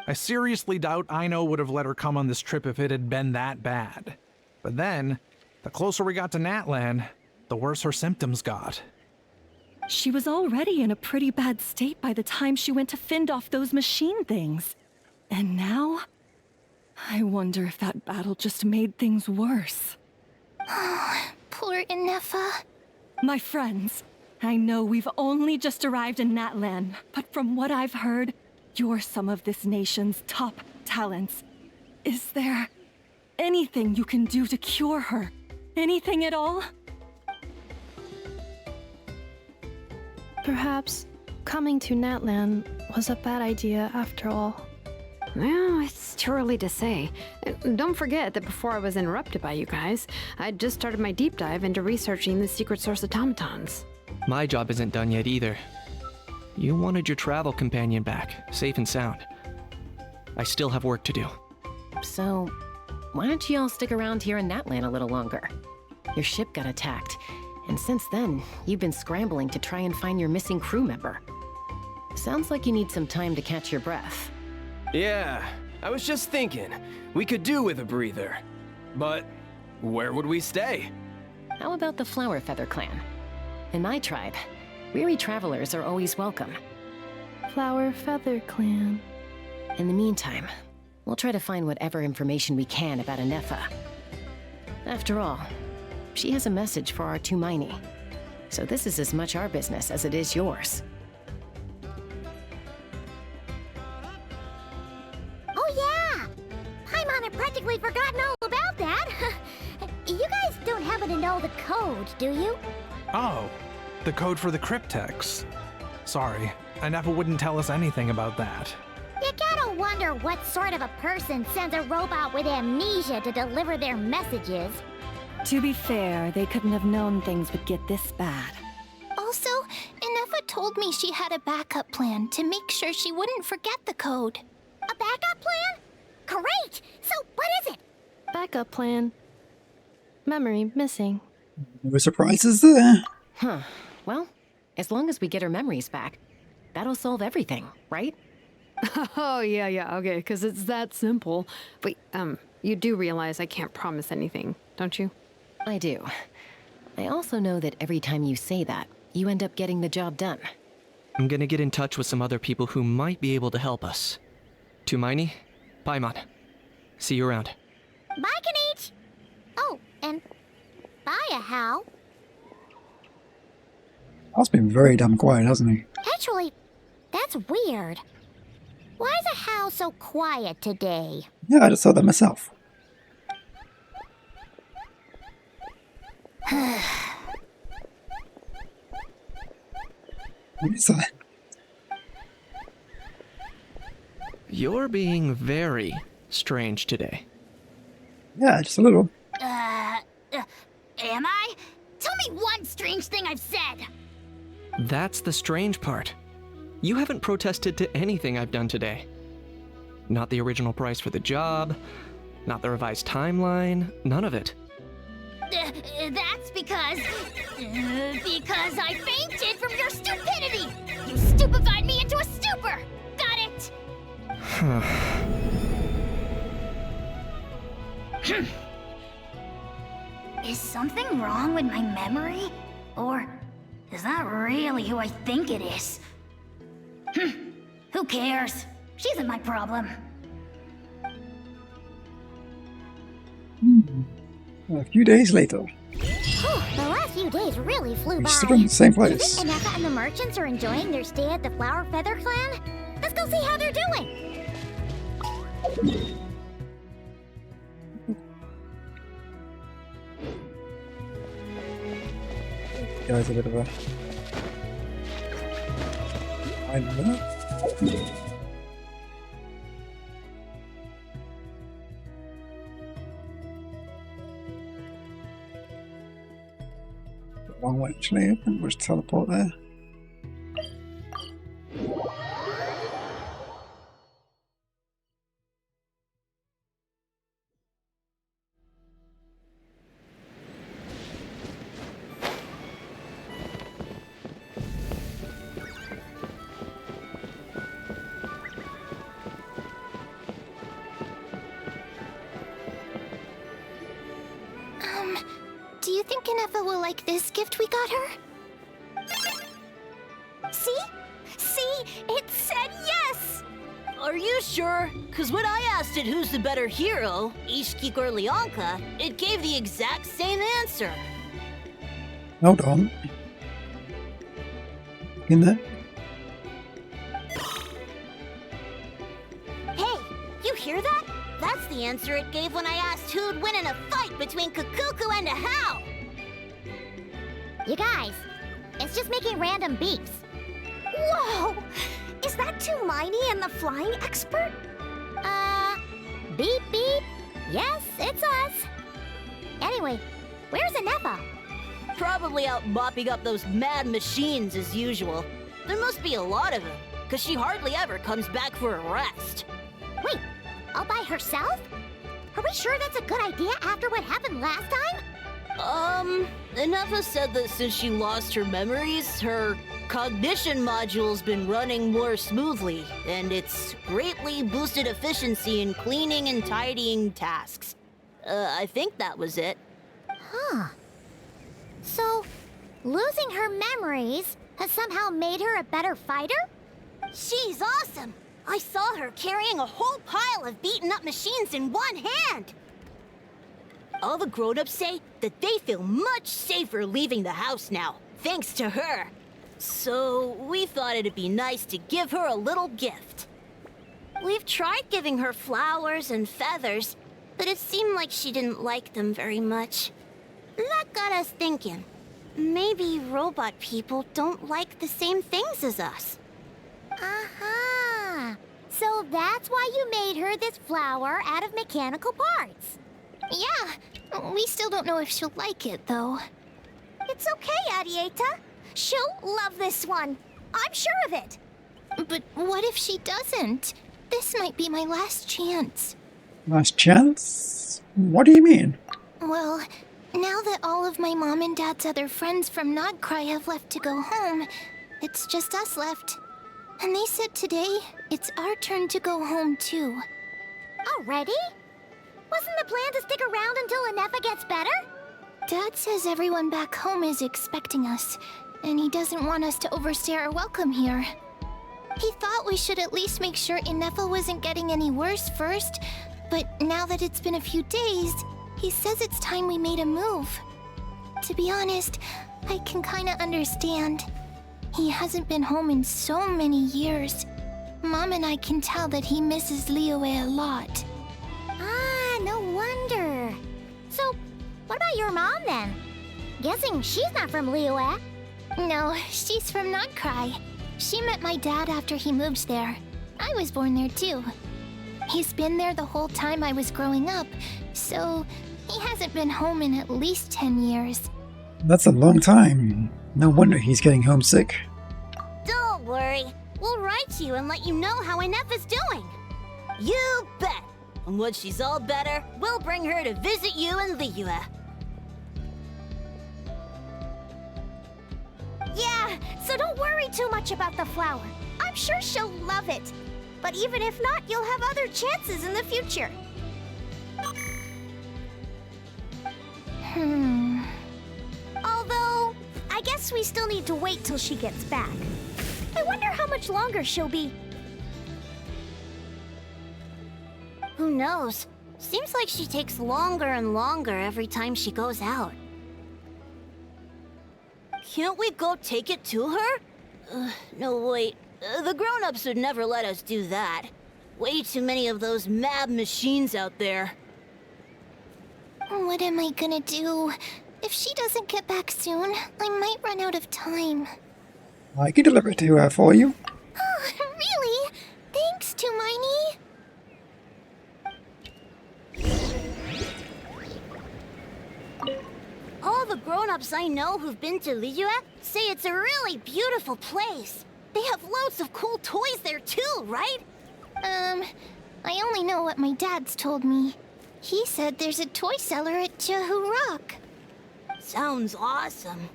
Speaker 10: I seriously doubt Aino would have let her come on this trip if it had been that bad. But then, the closer we got to Natlan, the worse her symptoms got.
Speaker 8: She was already in a pretty bad state by the time she went to fend off those machine things. And now? I wonder if that battle just made things worse.
Speaker 4: Poor Anefa.
Speaker 8: My friends, I know we've only just arrived in Natlan, but from what I've heard, you're some of this nation's top talents. Is there anything you can do to cure her? Anything at all?
Speaker 6: Perhaps coming to Natlan was a bad idea after all.
Speaker 5: Well, it's too early to say. Don't forget that before I was interrupted by you guys, I'd just started my deep dive into researching the secret source automatons.
Speaker 9: My job isn't done yet either. You wanted your travel companion back, safe and sound. I still have work to do.
Speaker 3: So, why don't you all stick around here in Natlan a little longer? Your ship got attacked, and since then, you've been scrambling to try and find your missing crew member. Sounds like you need some time to catch your breath.
Speaker 11: Yeah, I was just thinking, we could do with a breather. But where would we stay?
Speaker 3: How about the Flower Feather clan? In my tribe, weary travelers are always welcome.
Speaker 6: Flower Feather Clan.
Speaker 3: In the meantime, we'll try to find whatever information we can about Anefa. After all, she has a message for our Tumaini, so this is as much our business as it is yours.
Speaker 4: Oh yeah! Paimon had practically forgotten all about that. You guys don't happen to know the code, do you?
Speaker 10: Oh, the code for the cryptex. Sorry, Anefa wouldn't tell us anything about that.
Speaker 4: You gotta wonder what sort of a person sends a robot with amnesia to deliver their messages.
Speaker 8: To be fair, they couldn't have known things would get this bad.
Speaker 4: Also, Anefa told me she had a backup plan to make sure she wouldn't forget the code. A backup plan? Great! So, what is it?
Speaker 6: Backup plan. Memory missing.
Speaker 1: No surprises there.
Speaker 3: Huh. Well, as long as we get her memories back, that'll solve everything, right?
Speaker 5: Oh, yeah, okay, because it's that simple. Wait, you do realize I can't promise anything, don't you?
Speaker 3: I do. I also know that every time you say that, you end up getting the job done.
Speaker 9: I'm gonna get in touch with some other people who might be able to help us. Tumaini, Paimon. See you around.
Speaker 4: Bye, Kanich! Oh, and bye, Hal.
Speaker 1: Hal's been very damn quiet, hasn't he?
Speaker 4: Actually, that's weird. Why is the house so quiet today?
Speaker 1: Yeah, I just saw that myself. What is that?
Speaker 9: You're being very strange today.
Speaker 1: Yeah, just a little.
Speaker 4: Am I? Tell me one strange thing I've said!
Speaker 9: That's the strange part. You haven't protested to anything I've done today. Not the original price for the job, not the revised timeline, none of it.
Speaker 4: That's because I fainted from your stupidity! You stupefied me into a stupor! Got it? Is something wrong with my memory? Or is that really who I think it is? Who cares? She isn't my problem.
Speaker 1: A few days later.
Speaker 4: The last few days really flew by.
Speaker 1: Still in the same
Speaker 4: Do you
Speaker 1: place.
Speaker 4: think Ineka and the merchants are enjoying their stay at the Flower Feather Clan? Let's go see how they're doing!
Speaker 1: Guy's a bit of a... I don't know. Wrong way actually, I think we'll just teleport there.
Speaker 4: Do you think Inefa will like this gift we got her? See? See? It said yes!
Speaker 13: Are you sure? Because when I asked it who's the better hero, Ishkik or Leonka, it gave the exact same answer.
Speaker 1: Hold on. In there?
Speaker 4: Hey, you hear that? That's the answer it gave when I asked who'd win in a fight between Kukuku and Ahau. You guys, it's just making random beeps. Whoa! Is that Tumaini and the flying expert? Beep beep. Yes, it's us. Anyway, where's Inefa?
Speaker 13: Probably out mopping up those mad machines as usual. There must be a lot of them, because she hardly ever comes back for a rest.
Speaker 4: Wait, all by herself? Are we sure that's a good idea after what happened last time?
Speaker 13: Inefa said that since she lost her memories, her cognition module's been running more smoothly, and it's greatly boosted efficiency in cleaning and tidying tasks. I think that was it.
Speaker 4: Huh. So, losing her memories has somehow made her a better fighter? She's awesome! I saw her carrying a whole pile of beaten-up machines in one hand!
Speaker 13: All the grown-ups say that they feel much safer leaving the house now, thanks to her. So, we thought it'd be nice to give her a little gift.
Speaker 4: We've tried giving her flowers and feathers, but it seemed like she didn't like them very much. That got us thinking. Maybe robot people don't like the same things as us. Aha! So that's why you made her this flower out of mechanical parts. Yeah, we still don't know if she'll like it, though. It's okay, Arieta. She'll love this one. I'm sure of it.
Speaker 6: But what if she doesn't? This might be my last chance.
Speaker 1: Last chance? What do you mean?
Speaker 6: Well, now that all of my mom and dad's other friends from nod-Krai have left to go home, it's just us left. And they said today, it's our turn to go home too.
Speaker 4: Already? Wasn't the plan to stick around until Inefa gets better?
Speaker 6: Dad says everyone back home is expecting us, and he doesn't want us to overstay our welcome here. He thought we should at least make sure Inefa wasn't getting any worse first, but now that it's been a few days, he says it's time we made a move. To be honest, I can kinda understand. He hasn't been home in so many years.
Speaker 4: Mom and I can tell that he misses Liyue a lot. Ah, no wonder. So, what about your mom then? Guessing she's not from Liyue. No, she's from nod-Krai. She met my dad after he moved there. I was born there too. He's been there the whole time I was growing up, so he hasn't been home in at least 10 years.
Speaker 1: That's a long time. No wonder he's getting homesick.
Speaker 13: Don't worry. We'll write to you and let you know how Inefa's doing. You bet. And once she's all better, we'll bring her to visit you in Liyue.
Speaker 4: Yeah, so don't worry too much about the flower. I'm sure she'll love it. But even if not, you'll have other chances in the future. Although, I guess we still need to wait till she gets back. I wonder how much longer she'll be.
Speaker 13: Who knows? Seems like she takes longer and longer every time she goes out. Can't we go take it to her? No, wait. The grown-ups would never let us do that. Way too many of those mad machines out there.
Speaker 4: What am I gonna do? If she doesn't get back soon, I might run out of time.
Speaker 1: I can deliver it to her for you.
Speaker 4: Oh, really? Thanks, Tumaini.
Speaker 13: All the grown-ups I know who've been to Liyue say it's a really beautiful place. They have loads of cool toys there too, right?
Speaker 4: I only know what my dad's told me. He said there's a toy seller at Jehu Rock.
Speaker 13: Sounds awesome.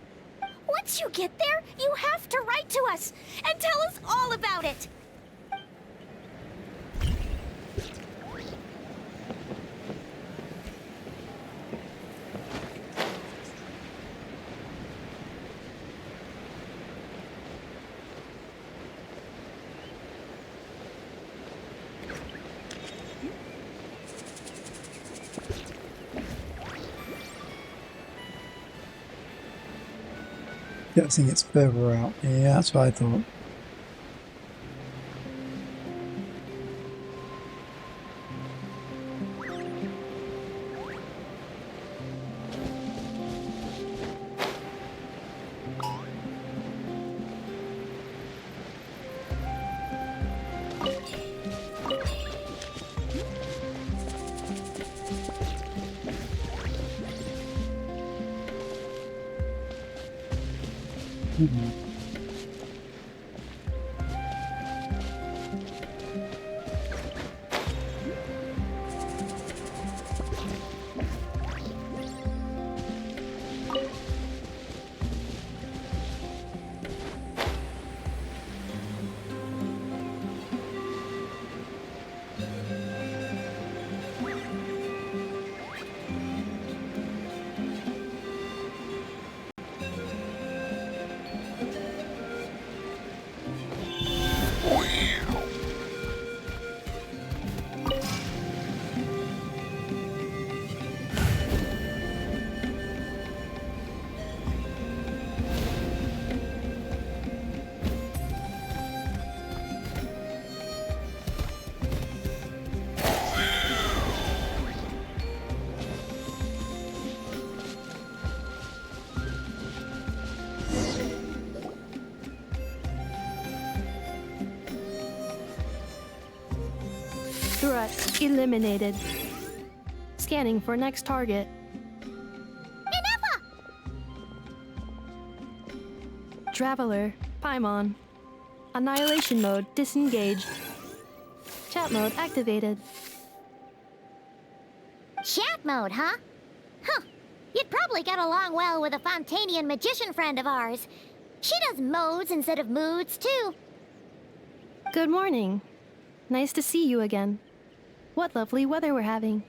Speaker 4: Once you get there, you have to write to us and tell us all about it.
Speaker 1: Guessing it's further out. Yeah, that's what I thought.
Speaker 6: Threat eliminated. Scanning for next target. Traveler, Paimon. Annihilation mode disengaged. Chat mode activated.
Speaker 4: Chat mode, huh? Huh. You'd probably get along well with a Fontanian magician friend of ours. She does modes instead of moods, too.
Speaker 6: Good morning. Nice to see you again. What lovely weather we're having.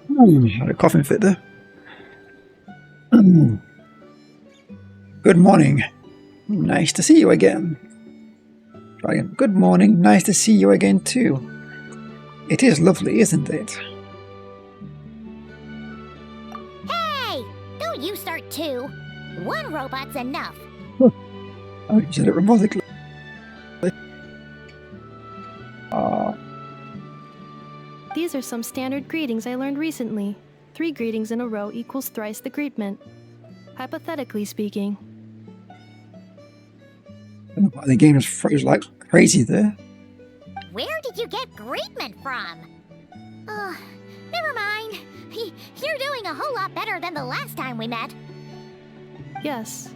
Speaker 1: Had a coughing fit there. Good morning. Nice to see you again. Try again. Good morning. Nice to see you again too. It is lovely, isn't it?
Speaker 4: Hey! Don't you start too. One robot's enough.
Speaker 1: Oh, you said it robotically.
Speaker 6: These are some standard greetings I learned recently. 3 greetings in a row equals thrice the greetment. Hypothetically speaking.
Speaker 1: I don't know why the game just froze like crazy there.
Speaker 4: Where did you get greetment from? Never mind. You're doing a whole lot better than the last time we met.
Speaker 6: Yes.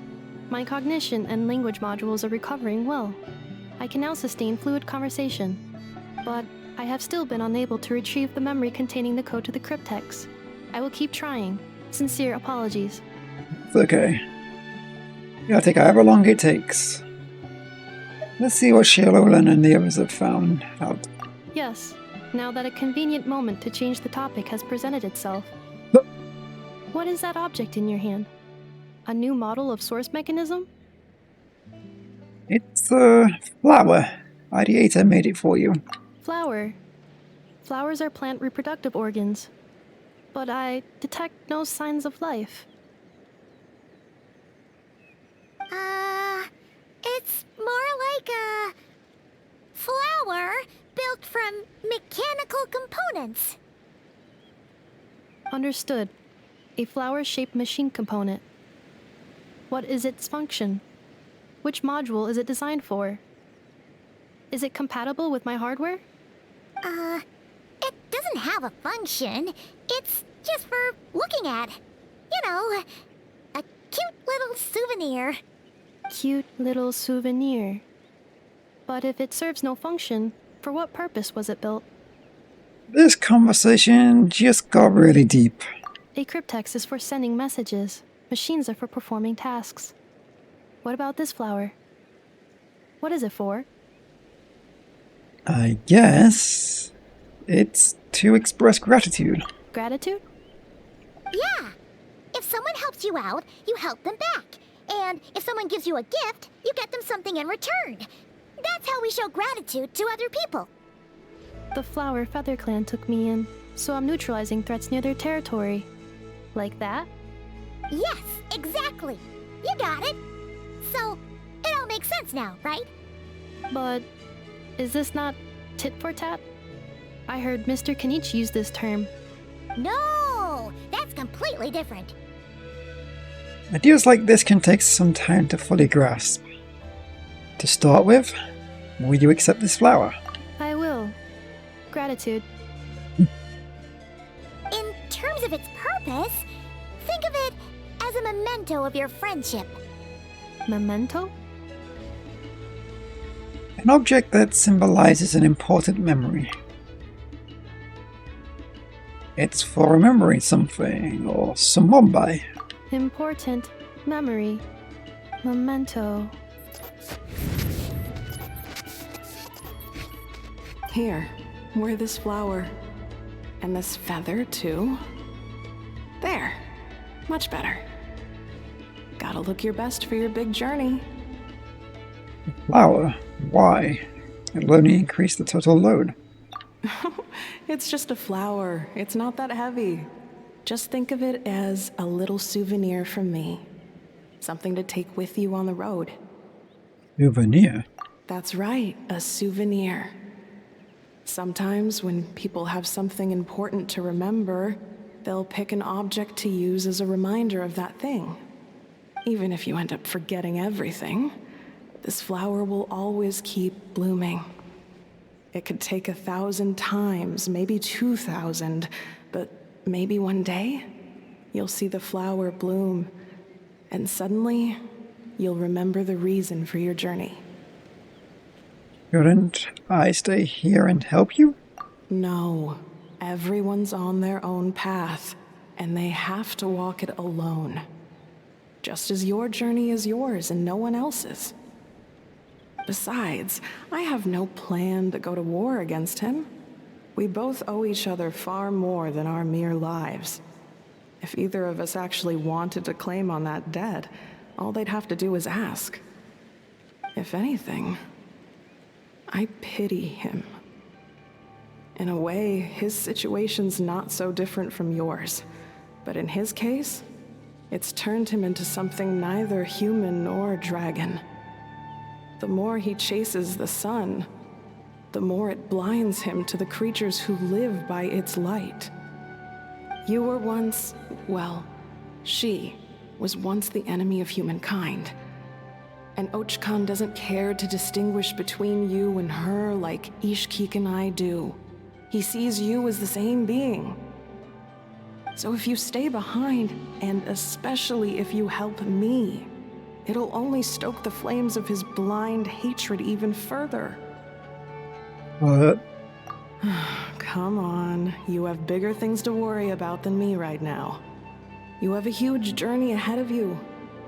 Speaker 6: My cognition and language modules are recovering well. I can now sustain fluid conversation. But I have still been unable to retrieve the memory containing the code to the cryptex. I will keep trying. Sincere apologies.
Speaker 1: It's okay. It'll take however long it takes. Let's see what Shalolan and the others have found out.
Speaker 6: Yes, now that a convenient moment to change the topic has presented itself. What is that object in your hand? A new model of source mechanism?
Speaker 1: It's a flower. Ideator made it for you.
Speaker 6: Flower. Flowers are plant reproductive organs. But I detect no signs of life.
Speaker 4: It's more like a flower built from mechanical components.
Speaker 6: Understood. A flower-shaped machine component. What is its function? Which module is it designed for? Is it compatible with my hardware?
Speaker 4: It doesn't have a function. It's just for looking at. You know, a cute little souvenir.
Speaker 6: Cute little souvenir. But if it serves no function, for what purpose was it built?
Speaker 1: This conversation just got really deep.
Speaker 6: A cryptex is for sending messages. Machines are for performing tasks. What about this flower? What is it for?
Speaker 1: I guess it's to express gratitude.
Speaker 6: Gratitude?
Speaker 4: Yeah. If someone helps you out, you help them back. And if someone gives you a gift, you get them something in return. That's how we show gratitude to other people.
Speaker 6: The Flower Feather Clan took me in, so I'm neutralizing threats near their territory. Like that?
Speaker 4: Yes, exactly. You got it. So, it all makes sense now, right?
Speaker 6: But is this not tit for tat? I heard Mr. Kenichi use this term.
Speaker 4: No, that's completely different.
Speaker 1: Ideas like this can take some time to fully grasp. To start with, will you accept this flower?
Speaker 6: I will. Gratitude.
Speaker 4: In terms of its purpose, think of it as a memento of your friendship.
Speaker 6: Memento?
Speaker 1: An object that symbolizes an important memory. It's for remembering something or someone by.
Speaker 6: Important memory. Memento.
Speaker 14: Here, wear this flower. And this feather, too. There. Much better. Gotta look your best for your big journey.
Speaker 1: Flower? Why? It'll only increase the total load.
Speaker 14: It's just a flower. It's not that heavy. Just think of it as a little souvenir from me. Something to take with you on the road.
Speaker 1: Souvenir?
Speaker 14: That's right, a souvenir. Sometimes when people have something important to remember, they'll pick an object to use as a reminder of that thing. Even if you end up forgetting everything, this flower will always keep blooming. It could take 1,000 times, maybe 2,000, but maybe one day, you'll see the flower bloom, and suddenly, you'll remember the reason for your journey.
Speaker 1: Shouldn't I stay here and help you?
Speaker 14: No. Everyone's on their own path, and they have to walk it alone. Just as your journey is yours and no one else's. Besides, I have no plan to go to war against him. We both owe each other far more than our mere lives. If either of us actually wanted to claim on that debt, all they'd have to do is ask. If anything, I pity him. In a way, his situation's not so different from yours. But in his case, it's turned him into something neither human nor dragon. The more he chases the sun, the more it blinds him to the creatures who live by its light. You were once, well, she was once the enemy of humankind. And Ochkan doesn't care to distinguish between you and her like Ishkik and I do. He sees you as the same being. So if you stay behind, and especially if you help me, it'll only stoke the flames of his blind hatred even further.
Speaker 1: What?
Speaker 14: Come on, you have bigger things to worry about than me right now. You have a huge journey ahead of you.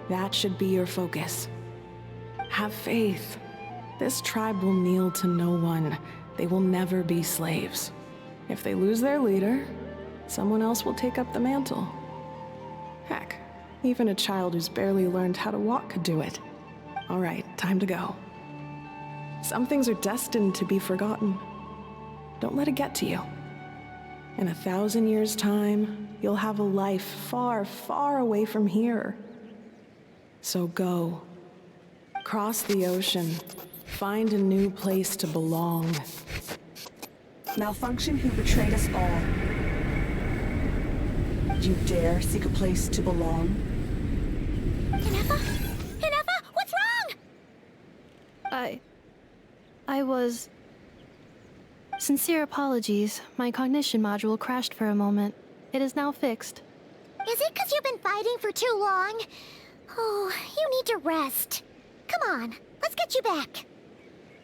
Speaker 14: That should be your focus. Have faith. This tribe will kneel to no one. They will never be slaves. If they lose their leader, someone else will take up the mantle. Heck, even a child who's barely learned how to walk could do it. All right, time to go. Some things are destined to be forgotten. Don't let it get to you. In 1,000 years' time, you'll have a life far, far away from here. So go. Cross the ocean. Find a new place to belong.
Speaker 7: Malfunction who betrayed us all. Do you dare seek a place to belong?
Speaker 4: Inefa? Inefa, what's wrong?
Speaker 6: I was... Sincere apologies. My cognition module crashed for a moment. It is now fixed.
Speaker 4: Is it because you've been fighting for too long? Oh, you need to rest. Come on, let's get you back.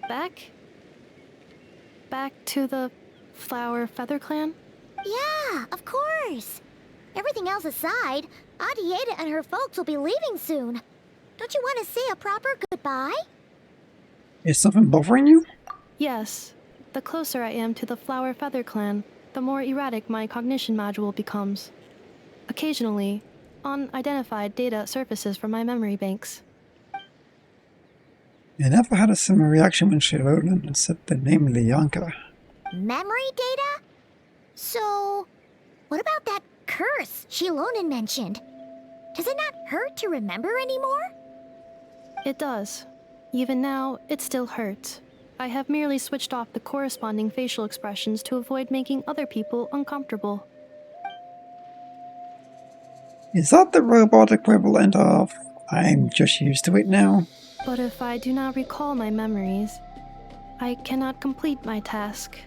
Speaker 6: Back? Back to the Flower Feather Clan?
Speaker 4: Yeah, of course. Everything else aside, Adieta and her folks will be leaving soon. Don't you want to say a proper goodbye?
Speaker 1: Is something bothering you?
Speaker 6: Yes. The closer I am to the Flower Feather Clan, the more erratic my cognition module becomes. Occasionally, unidentified data surfaces from my memory banks.
Speaker 1: I never had a similar reaction when she wrote and said the name Lyanka.
Speaker 4: Memory data? So, what about that curse Shilonen mentioned? Does it not hurt to remember anymore?
Speaker 6: It does. Even now, it still hurts. I have merely switched off the corresponding facial expressions to avoid making other people uncomfortable.
Speaker 1: Is that the robot equivalent of I'm just used to it now?
Speaker 6: But if I do not recall my memories, I cannot complete my task.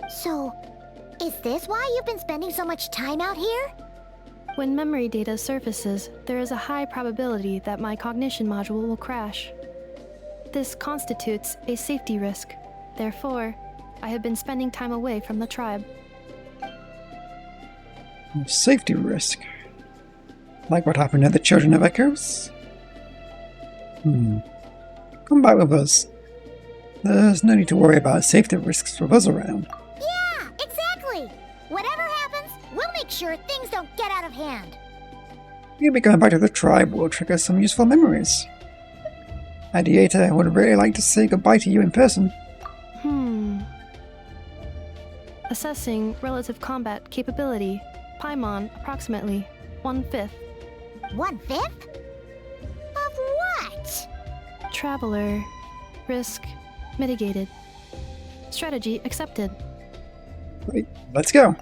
Speaker 4: So, is this why you've been spending so much time out here?
Speaker 6: When memory data surfaces, there is a high probability that my cognition module will crash. This constitutes a safety risk. Therefore, I have been spending time away from the tribe.
Speaker 1: Safety risk? Like what happened to the Children of Echoes? Come back with us. There's no need to worry about safety risks with us around.
Speaker 4: Yeah, exactly! Whatever happens, we'll make sure things don't get out of hand.
Speaker 1: Maybe going back to the tribe will trigger some useful memories. Adieta would really like to say goodbye to you in person.
Speaker 6: Assessing relative combat capability. Paimon, approximately 1/5.
Speaker 4: 1/5? Of what?
Speaker 6: Traveler. Risk mitigated. Strategy accepted.
Speaker 1: Great, let's go.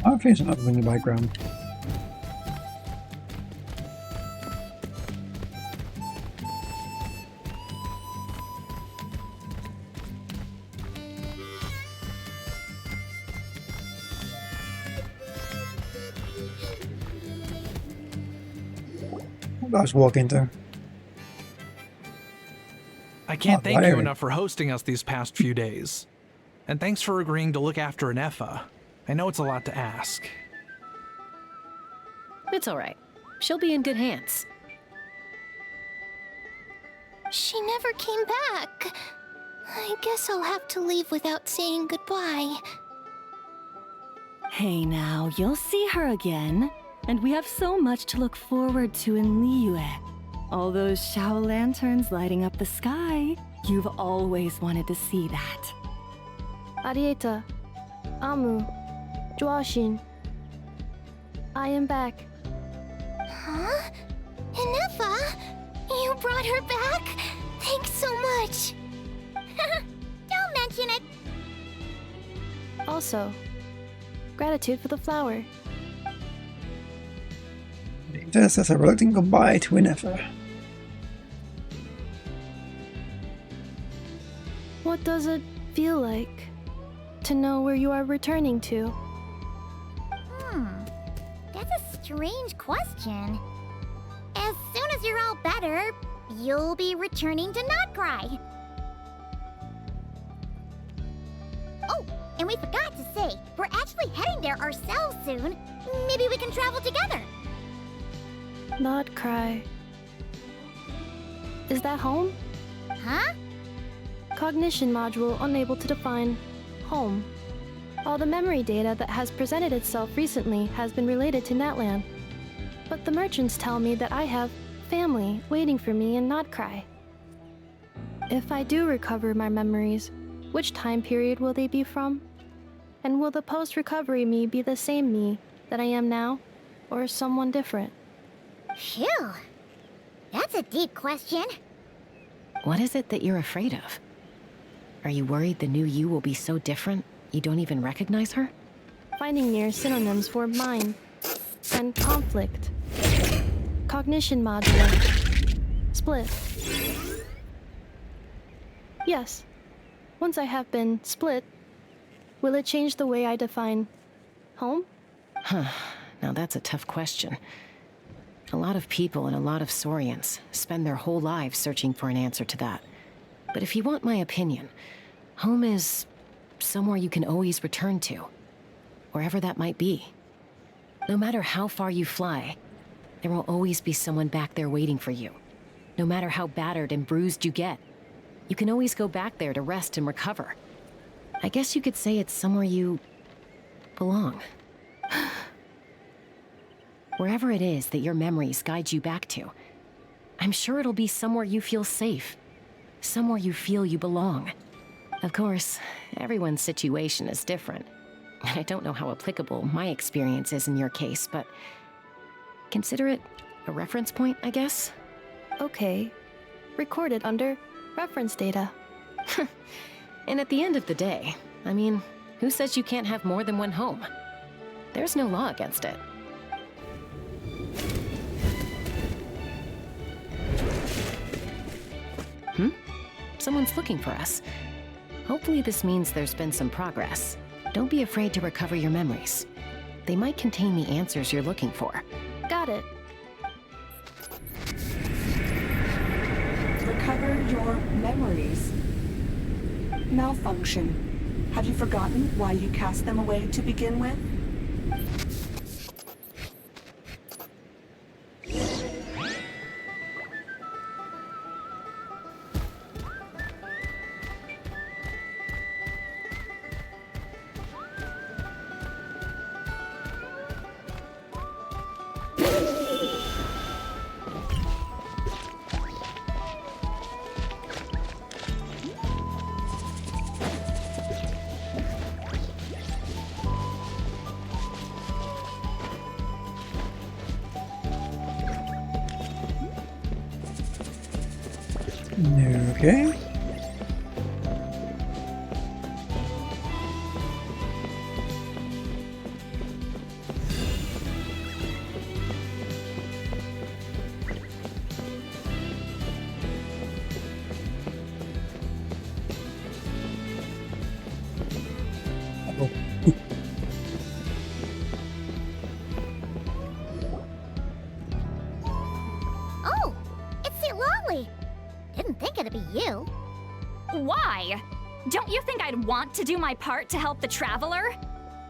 Speaker 1: Hopefully it's another in the background. Let's walk into.
Speaker 10: I can't thank you
Speaker 1: Larry.
Speaker 10: enough for hosting us these past few days. And thanks for agreeing to look after Anefa. I know it's a lot to ask.
Speaker 3: It's all right. She'll be in good hands.
Speaker 4: She never came back. I guess I'll have to leave without saying goodbye.
Speaker 8: Hey now, you'll see her again. And we have so much to look forward to in Liyue. All those Shao lanterns lighting up the sky. You've always wanted to see that.
Speaker 6: Arieta, Amu, Joashin. I am back.
Speaker 4: Huh? Inefa? You brought her back? Thanks so much. Don't mention it.
Speaker 6: Also, gratitude for the flower.
Speaker 1: This is a reluctant goodbye to Inefa.
Speaker 6: What does it feel like to know where you are returning to?
Speaker 4: That's a strange question. As soon as you're all better, you'll be returning to nod-Krai. Oh, and we forgot to say, we're actually heading there ourselves soon. Maybe we can travel together.
Speaker 6: nod-Krai. Is that home?
Speaker 4: Huh?
Speaker 6: Cognition module unable to define home. All the memory data that has presented itself recently has been related to Natlan. But the merchants tell me that I have family waiting for me in nod-Krai. If I do recover my memories, which time period will they be from? And will the post-recovery me be the same me that I am now, or someone different?
Speaker 4: Phew. That's a deep question.
Speaker 3: What is it that you're afraid of? Are you worried the new you will be so different you don't even recognize her?
Speaker 6: Finding near synonyms for mind and conflict. Cognition module. Split. Yes. Once I have been split, will it change the way I define home?
Speaker 3: Huh. Now that's a tough question. A lot of people and a lot of Saurians spend their whole lives searching for an answer to that. But if you want my opinion, home is somewhere you can always return to, wherever that might be. No matter how far you fly, there will always be someone back there waiting for you. No matter how battered and bruised you get, you can always go back there to rest and recover. I guess you could say it's somewhere you belong. Wherever it is that your memories guide you back to, I'm sure it'll be somewhere you feel safe. Somewhere you feel you belong. Of course, everyone's situation is different. And I don't know how applicable my experience is in your case, but consider it a reference point, I guess?
Speaker 6: Okay. Recorded under reference data.
Speaker 3: And at the end of the day, I mean, who says you can't have more than one home? There's no law against it. Someone's looking for us. Hopefully this means there's been some progress. Don't be afraid to recover your memories. They might contain the answers you're looking for.
Speaker 6: Got it.
Speaker 7: Recover your memories. Malfunction. Have you forgotten why you cast them away to begin with?
Speaker 1: Okay.
Speaker 15: want to do my part to help the Traveler?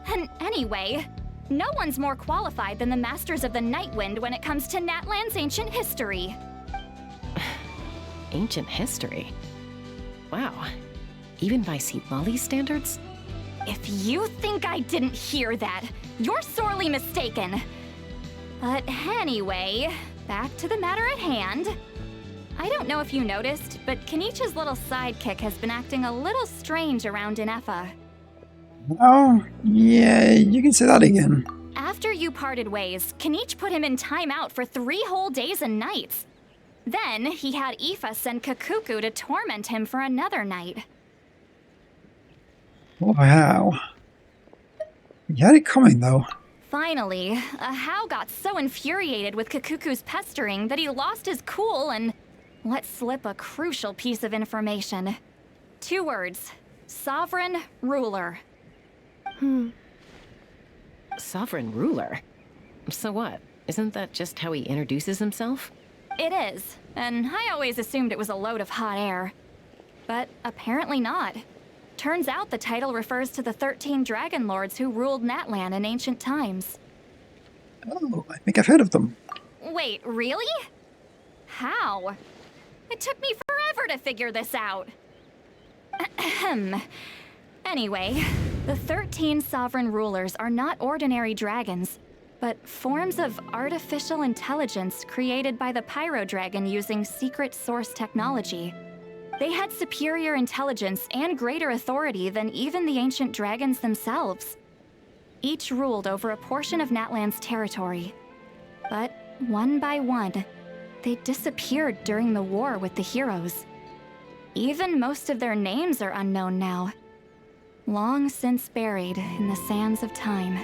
Speaker 15: And anyway, no one's more qualified than the Masters of the Nightwind when it comes to Natlan's ancient history.
Speaker 3: Ancient history? Wow. Even by Seatlali's standards?
Speaker 15: If you think I didn't hear that, you're sorely mistaken. But anyway, back to the matter at hand. I don't know if you noticed, but Kenichi's little sidekick has been acting a little strange around Inefa.
Speaker 1: Oh, yeah, you can say that again.
Speaker 15: After you parted ways, Kenichi put him in timeout for 3 whole days and nights. Then he had Aoife send Kakuku to torment him for another night.
Speaker 1: Wow. You had it coming, though.
Speaker 15: Finally, Ahau got so infuriated with Kakuku's pestering that he lost his cool and let slip a crucial piece of information. 2 words. Sovereign Ruler.
Speaker 3: Sovereign ruler? So what? Isn't that just how he introduces himself?
Speaker 15: It is, and I always assumed it was a load of hot air. But apparently not. Turns out the title refers to the 13 Dragon Lords who ruled Natlan in ancient times.
Speaker 1: Oh, I think I've heard of them.
Speaker 15: Wait, really? How? It took me forever to figure this out. Ahem. Anyway, the 13 sovereign rulers are not ordinary dragons, but forms of artificial intelligence created by the Pyro Dragon using secret source technology. They had superior intelligence and greater authority than even the ancient dragons themselves. Each ruled over a portion of Natlan's territory. But one by one, they disappeared during the war with the heroes. Even most of their names are unknown now. Long since buried in the sands of time.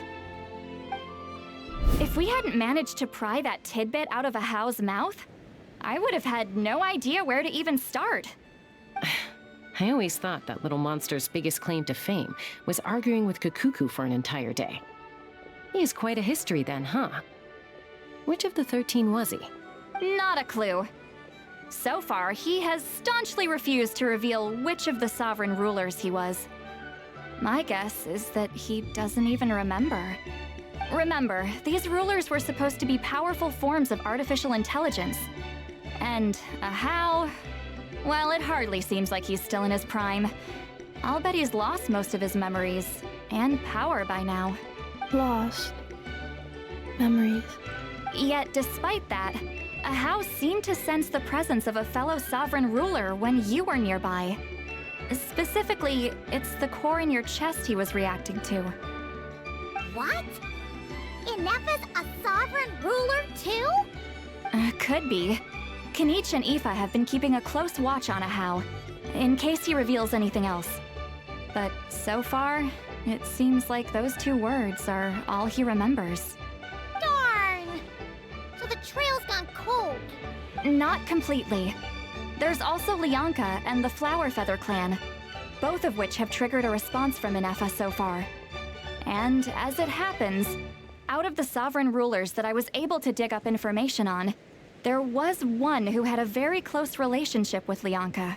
Speaker 15: If we hadn't managed to pry that tidbit out of Ahau's mouth, I would have had no idea where to even start.
Speaker 3: I always thought that little monster's biggest claim to fame was arguing with Kakuku for an entire day. He has quite a history then, huh? Which of the 13 was he?
Speaker 15: Not a clue. So far, he has staunchly refused to reveal which of the sovereign rulers he was. My guess is that he doesn't even remember. Remember, these rulers were supposed to be powerful forms of artificial intelligence. And Ahau, well, it hardly seems like he's still in his prime. I'll bet he's lost most of his memories and power by now.
Speaker 6: Lost memories.
Speaker 15: Yet, despite that, Ahau seemed to sense the presence of a fellow sovereign ruler when you were nearby. Specifically, it's the core in your chest he was reacting to.
Speaker 4: What? Inefa's a sovereign ruler too?
Speaker 15: Could be. Kenichi and Aoife have been keeping a close watch on Ahau, in case he reveals anything else. But so far, it seems like those 2 words are all he remembers.
Speaker 4: Darn! So the trail's gone cold.
Speaker 15: Not completely. There's also Lianka and the Flower Feather clan, both of which have triggered a response from Inefa so far. And as it happens, out of the sovereign rulers that I was able to dig up information on, there was one who had a very close relationship with Lianka.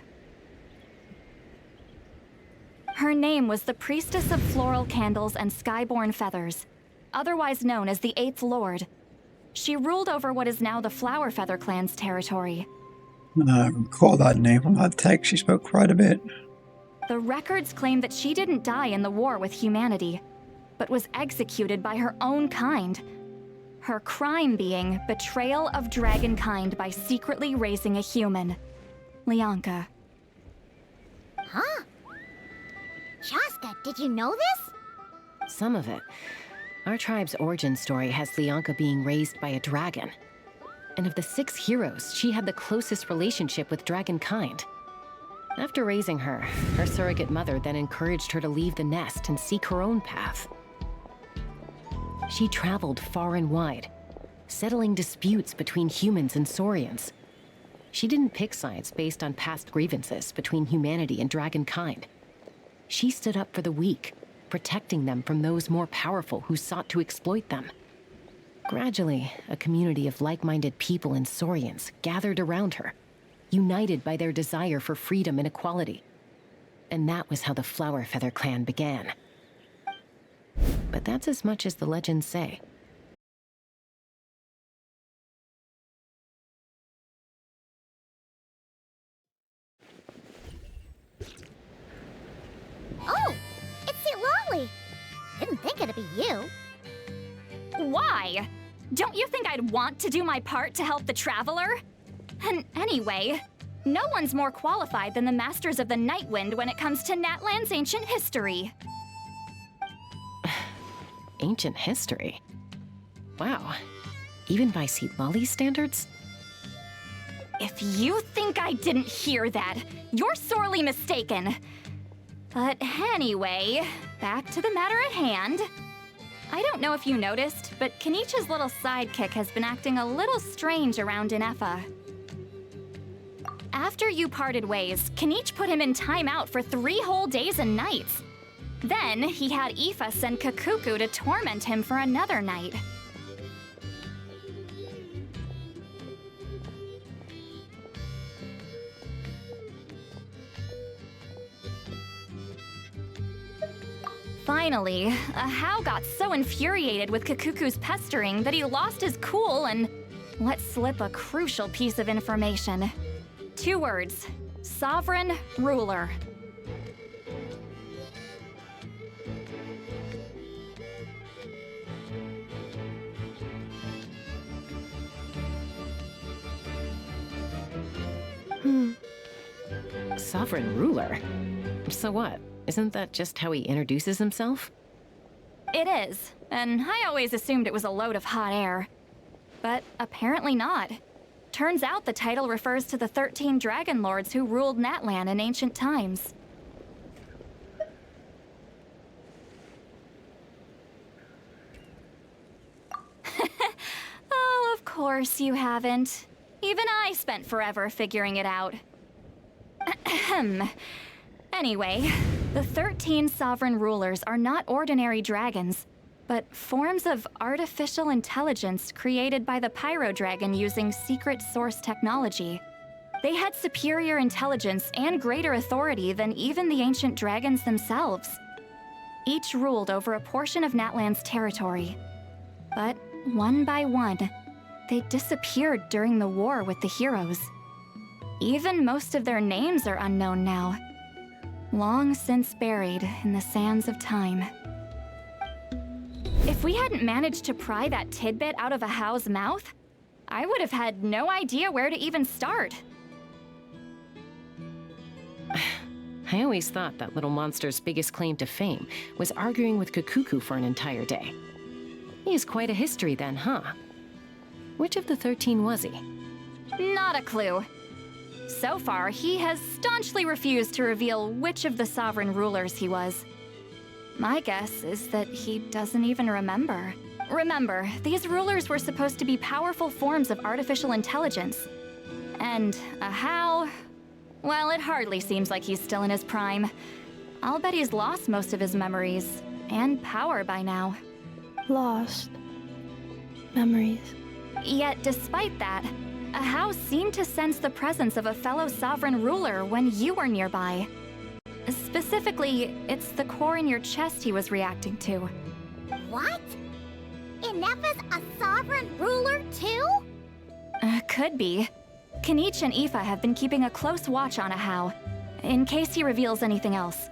Speaker 15: Her name was the Priestess of Floral Candles and Skyborn Feathers, otherwise known as the 8th Lord. She ruled over what is now the Flower Feather clan's territory.
Speaker 1: I recall that name from that text. She spoke quite a bit.
Speaker 15: The records claim that she didn't die in the war with humanity, but was executed by her own kind. Her crime being betrayal of dragonkind by secretly raising a human. Lianka.
Speaker 4: Huh? Shaska, did you know this?
Speaker 3: Some of it. Our tribe's origin story has Lianka being raised by a dragon. And of the 6 heroes, she had the closest relationship with dragonkind. After raising her, her surrogate mother then encouraged her to leave the nest and seek her own path. She traveled far and wide, settling disputes between humans and Saurians. She didn't pick sides based on past grievances between humanity and dragonkind. She stood up for the weak, protecting them from those more powerful who sought to exploit them. Gradually, a community of like-minded people and Saurians gathered around her, united by their desire for freedom and equality. And that was how the Flower Feather clan began. But that's as much as the legends say.
Speaker 4: Oh, it's Lolly. Didn't think it'd be you.
Speaker 15: Why? Don't you think I'd want to do my part to help the Traveler? And anyway, no one's more qualified than the Masters of the Nightwind when it comes to Natlan's ancient history.
Speaker 3: Ancient history? Wow. Even by Lolly's standards?
Speaker 15: If you think I didn't hear that, you're sorely mistaken. But anyway, back to the matter at hand. I don't know if you noticed, but Kenichi's little sidekick has been acting a little strange around Inefa. After you parted ways, Kenich put him in timeout for 3 whole days and nights. Then he had Aoife send Kakuku to torment him for another night. Finally, Ahau got so infuriated with Kakuku's pestering that he lost his cool and let slip a crucial piece of information. 2 words: Sovereign Ruler.
Speaker 3: Sovereign Ruler? So what? Isn't that just how he introduces himself?
Speaker 15: It is, and I always assumed it was a load of hot air. But apparently not. Turns out the title refers to the 13 Dragon Lords who ruled Natlan in ancient times. Oh, of course you haven't. Even I spent forever figuring it out. Anyway, the 13 sovereign rulers are not ordinary dragons, but forms of artificial intelligence created by the Pyro Dragon using secret source technology. They had superior intelligence and greater authority than even the ancient dragons themselves. Each ruled over a portion of Natlan's territory. But one by one, they disappeared during the war with the heroes. Even most of their names are unknown now, long since buried in the sands of time. If we hadn't managed to pry that tidbit out of Ahau's mouth, I would have had no idea where to even start.
Speaker 3: I always thought that little monster's biggest claim to fame was arguing with Kakuku for an entire day. He has quite a history then, huh? Which of the 13 was he?
Speaker 15: Not a clue. So far, he has staunchly refused to reveal which of the sovereign rulers he was. My guess is that he doesn't even remember. Remember, these rulers were supposed to be powerful forms of artificial intelligence. And Ahau, well, it hardly seems like he's still in his prime. I'll bet he's lost most of his memories and power by now.
Speaker 6: Lost memories.
Speaker 15: Yet, despite that, Ahau seemed to sense the presence of a fellow sovereign ruler when you were nearby. Specifically, it's the core in your chest he was reacting to.
Speaker 4: What? Inefa's a sovereign ruler too?
Speaker 15: Could be. Kenich and Aoife have been keeping a close watch on Ahau, in case he reveals anything else.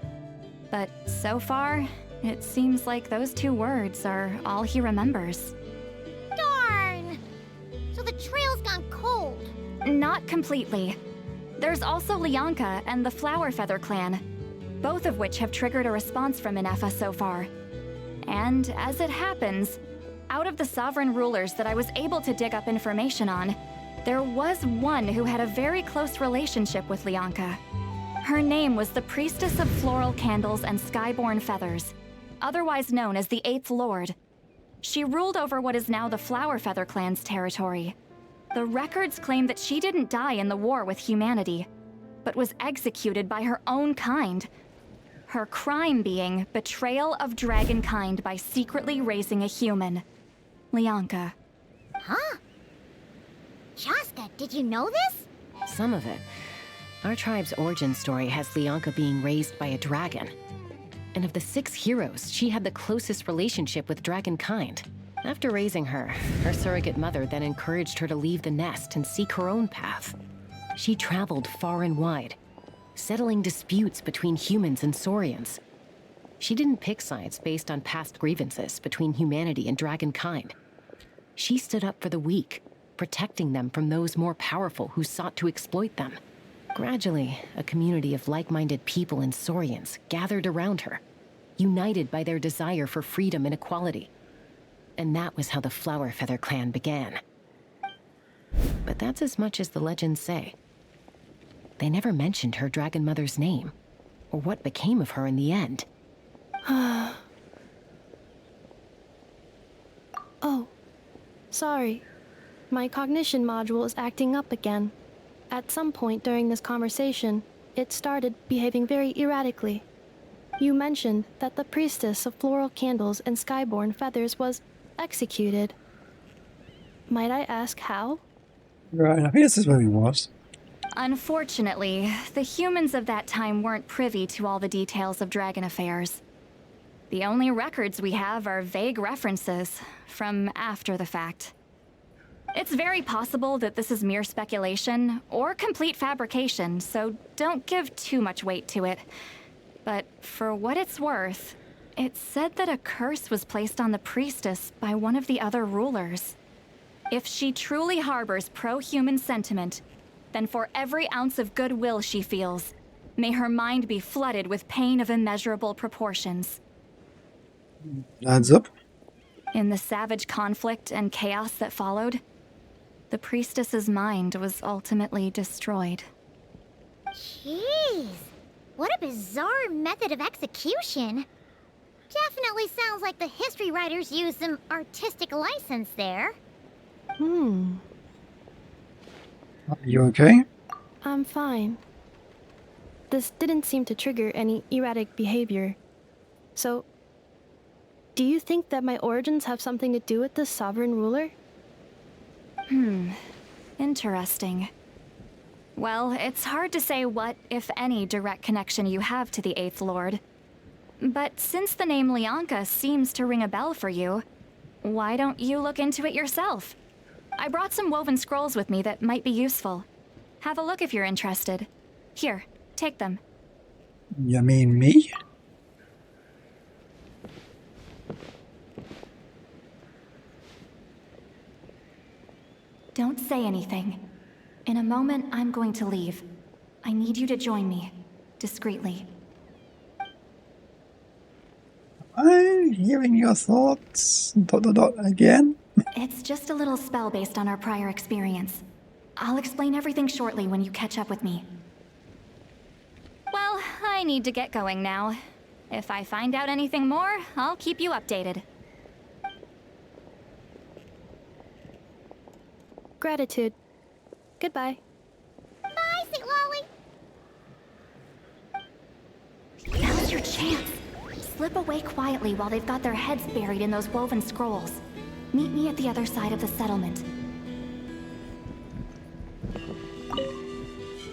Speaker 15: But so far, it seems like those 2 words are all he remembers.
Speaker 4: Darn! So the trail's gone cold.
Speaker 15: Not completely. There's also Lianka and the Flower Feather clan, both of which have triggered a response from Inefa so far. And as it happens, out of the sovereign rulers that I was able to dig up information on, there was one who had a very close relationship with Lianka. Her name was the Priestess of Floral Candles and Skyborn Feathers, otherwise known as the 8th Lord. She ruled over what is now the Flower Feather clan's territory. The records claim that she didn't die in the war with humanity, but was executed by her own kind. Her crime being betrayal of dragonkind by secretly raising a human. Lianka.
Speaker 4: Huh? Shaska, did you know this?
Speaker 3: Some of it. Our tribe's origin story has Lianka being raised by a dragon. And of the 6 heroes, she had the closest relationship with dragonkind. After raising her, her surrogate mother then encouraged her to leave the nest and seek her own path. She traveled far and wide, settling disputes between humans and Saurians. She didn't pick sides based on past grievances between humanity and dragonkind. She stood up for the weak, protecting them from those more powerful who sought to exploit them. Gradually, a community of like-minded people and Saurians gathered around her, united by their desire for freedom and equality. And that was how the Flower Feather clan began. But that's as much as the legends say. They never mentioned her dragon mother's name, or what became of her in the end.
Speaker 6: Oh, sorry. My cognition module is acting up again. At some point during this conversation, it started behaving very erratically. You mentioned that the priestess of floral candles and skyborn feathers was executed. Might I ask how?
Speaker 1: Right, I think this is where he was.
Speaker 15: Unfortunately, the humans of that time weren't privy to all the details of dragon affairs. The only records we have are vague references from after the fact. It's very possible that this is mere speculation or complete fabrication, so don't give too much weight to it. But for what it's worth, it's said that a curse was placed on the priestess by one of the other rulers. If she truly harbors pro-human sentiment, then for every ounce of goodwill she feels, may her mind be flooded with pain of immeasurable proportions.
Speaker 1: Adds up.
Speaker 15: In the savage conflict and chaos that followed, the priestess's mind was ultimately destroyed.
Speaker 4: Jeez, what a bizarre method of execution. Definitely sounds like the history writers used some artistic license there.
Speaker 1: Are you okay?
Speaker 6: I'm fine. This didn't seem to trigger any erratic behavior. So, do you think that my origins have something to do with this sovereign ruler?
Speaker 15: Interesting. Well, it's hard to say what, if any, direct connection you have to the Eighth Lord. But since the name Lianka seems to ring a bell for you, why don't you look into it yourself? I brought some woven scrolls with me that might be useful. Have a look if you're interested. Here, take them.
Speaker 1: You mean me?
Speaker 15: Don't say anything. In a moment, I'm going to leave. I need you to join me, discreetly.
Speaker 1: I'm hearing your thoughts. ... again?
Speaker 15: It's just a little spell based on our prior experience. I'll explain everything shortly when you catch up with me. Well, I need to get going now. If I find out anything more, I'll keep you updated.
Speaker 6: Gratitude. Goodbye.
Speaker 4: Bye, St. Lolly.
Speaker 15: Now's your chance. Slip away quietly while they've got their heads buried in those woven scrolls. Meet me at the other side of the settlement.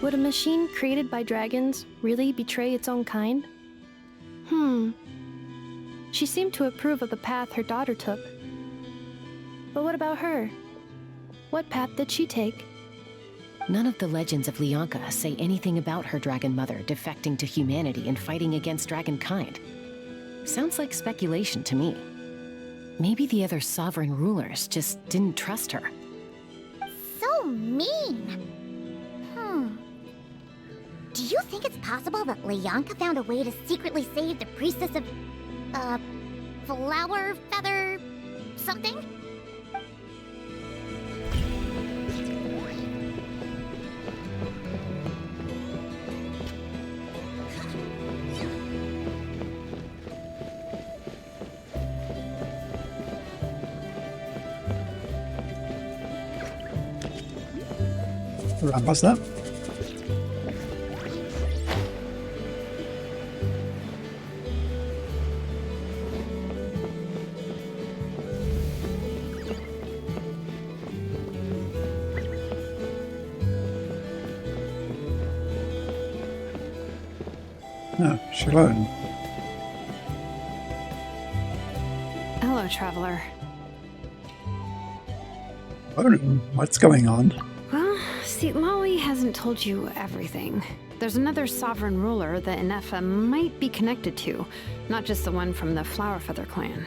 Speaker 6: Would a machine created by dragons really betray its own kind? She seemed to approve of the path her daughter took. But what about her? What path did she take?
Speaker 3: None of the legends of Lianka say anything about her dragon mother defecting to humanity and fighting against dragonkind. Sounds like speculation to me. Maybe the other sovereign rulers just didn't trust her.
Speaker 4: So mean. Do you think it's possible that Lianka found a way to secretly save the priestess of, Flower Feather something?
Speaker 1: Right, what's that? No, Shalone.
Speaker 5: Hello, traveler.
Speaker 1: What's going on?
Speaker 5: Well, see, Lolly hasn't told you everything. There's another sovereign ruler that Inefa might be connected to, not just the one from the Flowerfeather clan.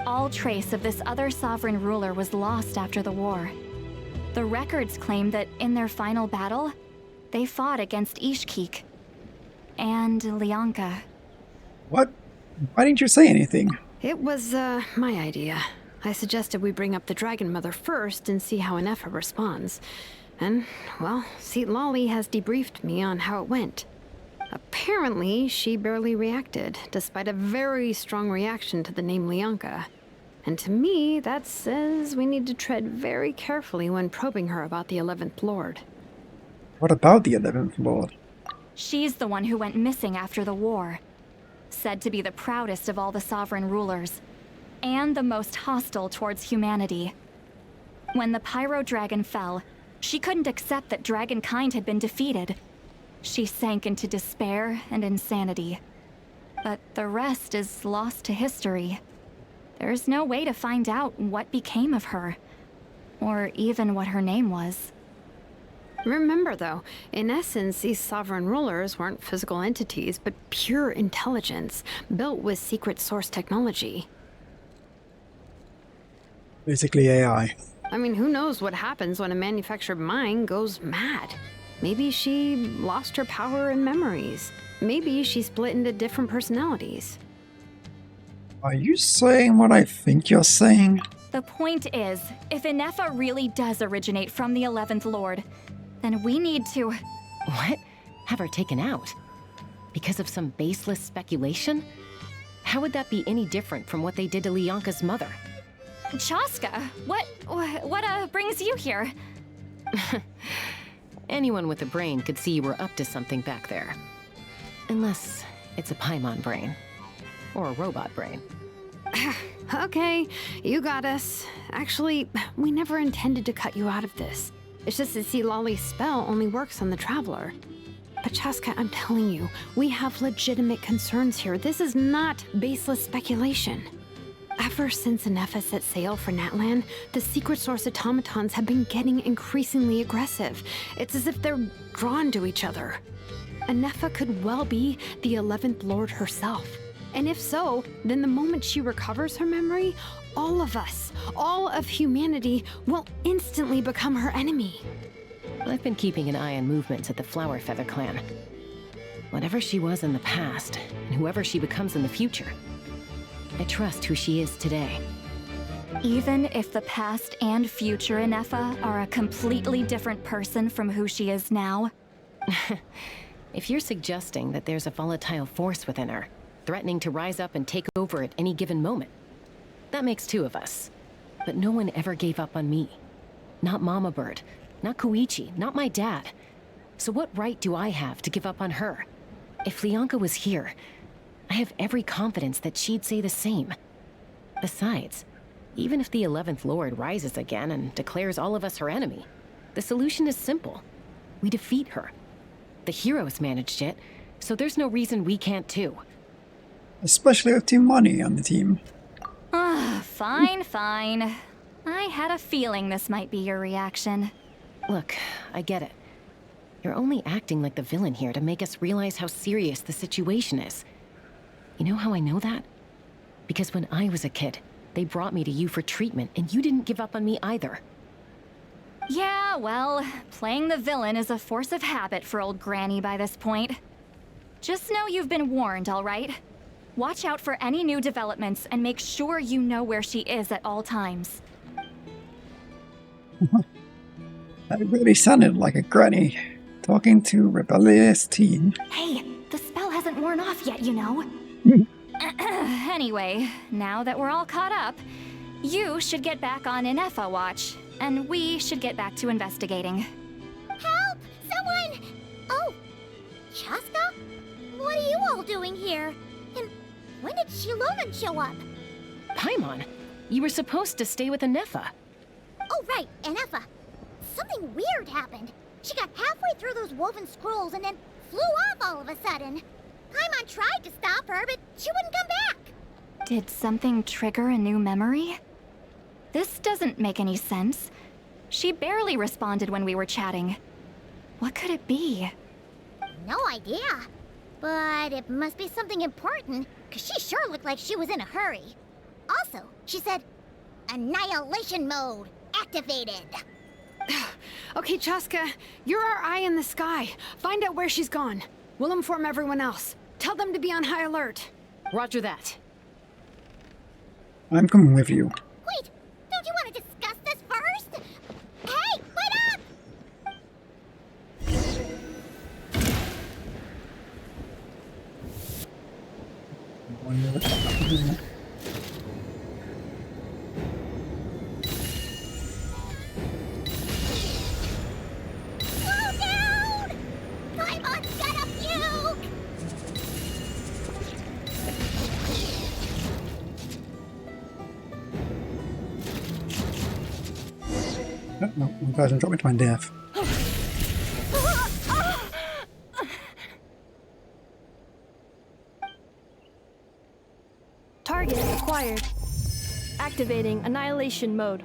Speaker 15: All trace of this other sovereign ruler was lost after the war. The records claim that in their final battle, they fought against Ishkik and Lianka.
Speaker 1: What? Why didn't you say anything?
Speaker 5: It was, my idea. I suggested we bring up the Dragon Mother first and see how Inefa responds. And, well, Seat Lolly has debriefed me on how it went. Apparently, she barely reacted, despite a very strong reaction to the name Lianka. And to me, that says we need to tread very carefully when probing her about the 11th Lord.
Speaker 1: What about the 11th Lord?
Speaker 15: She's the one who went missing after the war. Said to be the proudest of all the sovereign rulers, and the most hostile towards humanity. When the Pyro Dragon fell, she couldn't accept that dragonkind had been defeated. She sank into despair and insanity. But the rest is lost to history. There's no way to find out what became of her, or even what her name was.
Speaker 5: Remember, though, in essence, these sovereign rulers weren't physical entities, but pure intelligence, built with secret source technology.
Speaker 1: Basically AI.
Speaker 5: I mean, who knows what happens when a manufactured mind goes mad? Maybe she lost her power and memories. Maybe she split into different personalities.
Speaker 1: Are you saying what I think you're saying?
Speaker 15: The point is, if Inefa really does originate from the 11th Lord, then we need to...
Speaker 3: What? Have her taken out? Because of some baseless speculation? How would that be any different from what they did to Lianka's mother?
Speaker 15: Chaska, what brings you here?
Speaker 3: Anyone with a brain could see you were up to something back there. Unless it's a Paimon brain. Or a robot brain.
Speaker 5: Okay, you got us. Actually, we never intended to cut you out of this. It's just that see, Lolly's spell only works on the Traveler. But Chaska, I'm telling you, we have legitimate concerns here. This is not baseless speculation. Ever since Inefa set sail for Natlan, the secret source automatons have been getting increasingly aggressive. It's as if they're drawn to each other. Inefa could well be the 11th Lord herself. And if so, then the moment she recovers her memory, all of us, all of humanity, will instantly become her enemy.
Speaker 3: I've been keeping an eye on movements at the Flowerfeather clan. Whatever she was in the past, and whoever she becomes in the future, I trust who she is today.
Speaker 15: Even if the past and future Inefa are a completely different person from who she is now?
Speaker 3: If you're suggesting that there's a volatile force within her, threatening to rise up and take over at any given moment, that makes two of us. But no one ever gave up on me. Not Mama Bird, not Koichi, not my dad. So what right do I have to give up on her? If Lianka was here, I have every confidence that she'd say the same. Besides, even if the 11th Lord rises again and declares all of us her enemy, the solution is simple. We defeat her. The heroes managed it, so there's no reason we can't too.
Speaker 1: Especially with Team Money on the team.
Speaker 15: Fine. I had a feeling this might be your reaction.
Speaker 3: Look, I get it. You're only acting like the villain here to make us realize how serious the situation is. You know how I know that? Because when I was a kid, they brought me to you for treatment, and you didn't give up on me either.
Speaker 15: Yeah, well, playing the villain is a force of habit for old Granny by this point. Just know you've been warned, all right? Watch out for any new developments and make sure you know where she is at all times.
Speaker 1: That really sounded like a granny talking to a rebellious teen.
Speaker 15: Hey, the spell hasn't worn off yet, you know. Anyway, now that we're all caught up, you should get back on Inefa watch, and we should get back to investigating.
Speaker 4: Help! Someone! Oh, Chaska? What are you all doing here? And when did Shilonan show up?
Speaker 3: Paimon, you were supposed to stay with Inefa.
Speaker 4: Oh, right, Inefa. Something weird happened. She got halfway through those woven scrolls and then flew off all of a sudden. Paimon tried to stop her, but she wouldn't come back.
Speaker 15: Did something trigger a new memory? This doesn't make any sense. She barely responded when we were chatting. What could it be?
Speaker 4: No idea. But it must be something important, because she sure looked like she was in a hurry. Also, she said, annihilation mode activated.
Speaker 5: Okay, Chaska, you're our eye in the sky. Find out where she's gone. We'll inform everyone else. Tell them to be on high alert.
Speaker 3: Roger that.
Speaker 1: I'm coming with you.
Speaker 4: Wait, don't you want to discuss this first? Hey, wait up! Slow down! Paimon's gonna puke!
Speaker 1: Oh, no, one person dropped me to my death.
Speaker 6: Target acquired. Activating annihilation mode.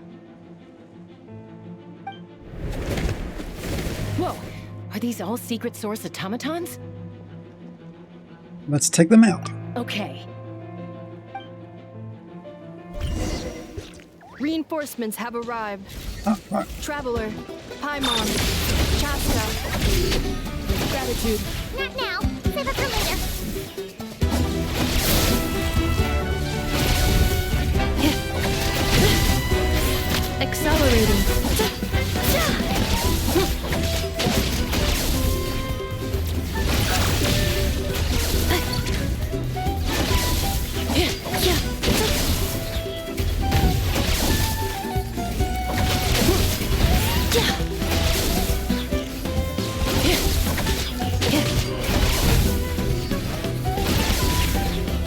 Speaker 3: Whoa! Are these all secret source automatons?
Speaker 1: Let's take them out.
Speaker 3: Okay.
Speaker 6: Reinforcements have arrived.
Speaker 1: Oh, right.
Speaker 6: Traveler, Paimon, Chaska. Gratitude.
Speaker 4: Not now. Save it for later.
Speaker 6: Accelerating.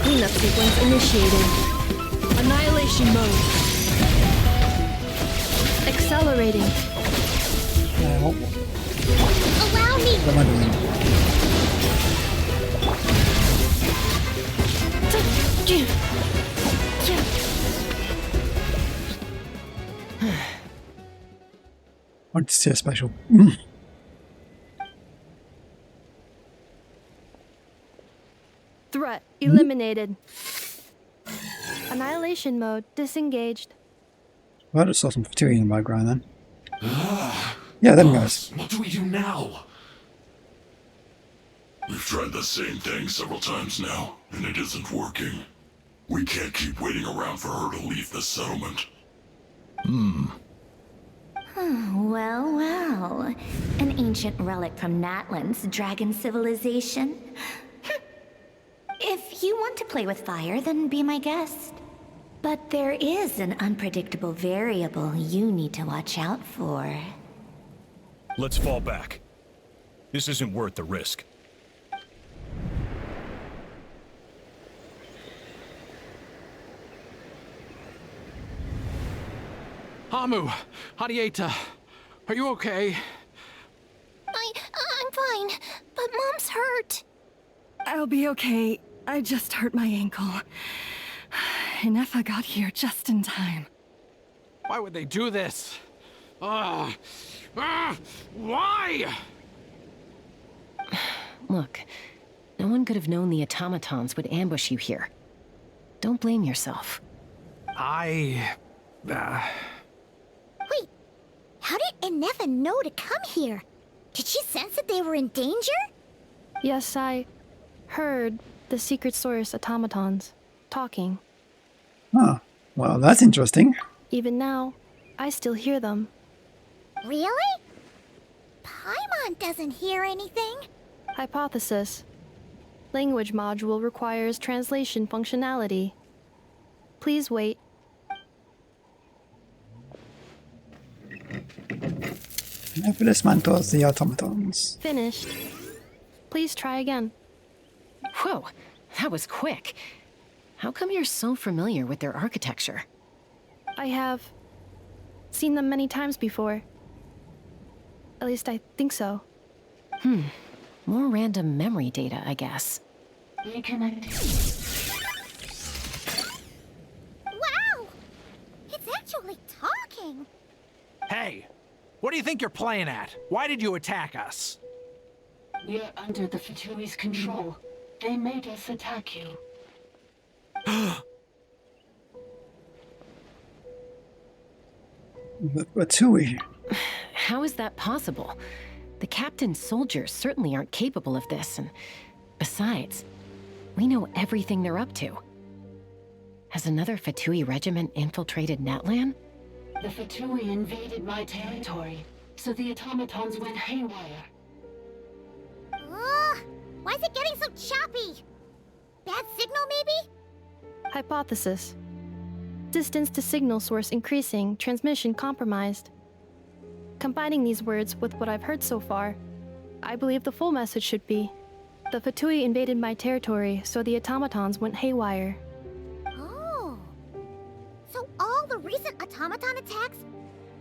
Speaker 6: Cleanup sequence initiated. Annihilation mode. Accelerating.
Speaker 1: Now,
Speaker 4: Allow me.
Speaker 1: what am I doing? Want to see a special.
Speaker 6: Threat eliminated. Annihilation mode disengaged.
Speaker 1: Well, I just saw some fatigue in the background then. Yeah, them guys.
Speaker 16: What do we do now? We've tried the same thing several times now, and it isn't working. We can't keep waiting around for her to leave the settlement.
Speaker 17: Well, well. An ancient relic from Natlan's dragon civilization. If you want to play with fire, then be my guest. But there is an unpredictable variable you need to watch out for.
Speaker 18: Let's fall back. This isn't worth the risk.
Speaker 10: Hamu, Hadieta, are you okay?
Speaker 4: I'm fine, but Mom's hurt.
Speaker 8: I'll be okay. I just hurt my ankle. Inefa got here just in time.
Speaker 10: Why would they do this? Why?
Speaker 3: Look, no one could have known the automatons would ambush you here. Don't blame yourself.
Speaker 4: Wait, how did Inefa know to come here? Did she sense that they were in danger?
Speaker 6: Yes, I heard the secret source automatons talking.
Speaker 1: Ah, well, that's interesting.
Speaker 6: Even now, I still hear them.
Speaker 4: Really? Paimon doesn't hear anything.
Speaker 6: Hypothesis. Language module requires translation functionality. Please wait.
Speaker 1: Never dismantles the automatons.
Speaker 6: Finished. Please try again.
Speaker 3: Whoa, that was quick. How come you're so familiar with their architecture?
Speaker 6: I have seen them many times before. At least I think so.
Speaker 3: More random memory data, I guess.
Speaker 4: Reconnecting. Wow! It's actually talking!
Speaker 10: Hey! What do you think you're playing at? Why did you attack us?
Speaker 19: We're under the Fatui's control. They made us attack you.
Speaker 1: But Tui.
Speaker 3: How is that possible? The captain's soldiers certainly aren't capable of this, and besides, we know everything they're up to. Has another Fatui regiment infiltrated Natlan?
Speaker 19: The Fatui invaded my territory, so the automatons went haywire.
Speaker 4: Why is it getting so choppy? Bad signal, maybe?
Speaker 6: Hypothesis. Distance to signal source increasing, transmission compromised. Combining these words with what I've heard so far, I believe the full message should be, the Fatui invaded my territory, so the automatons went haywire.
Speaker 4: Oh. So all the recent automaton attacks,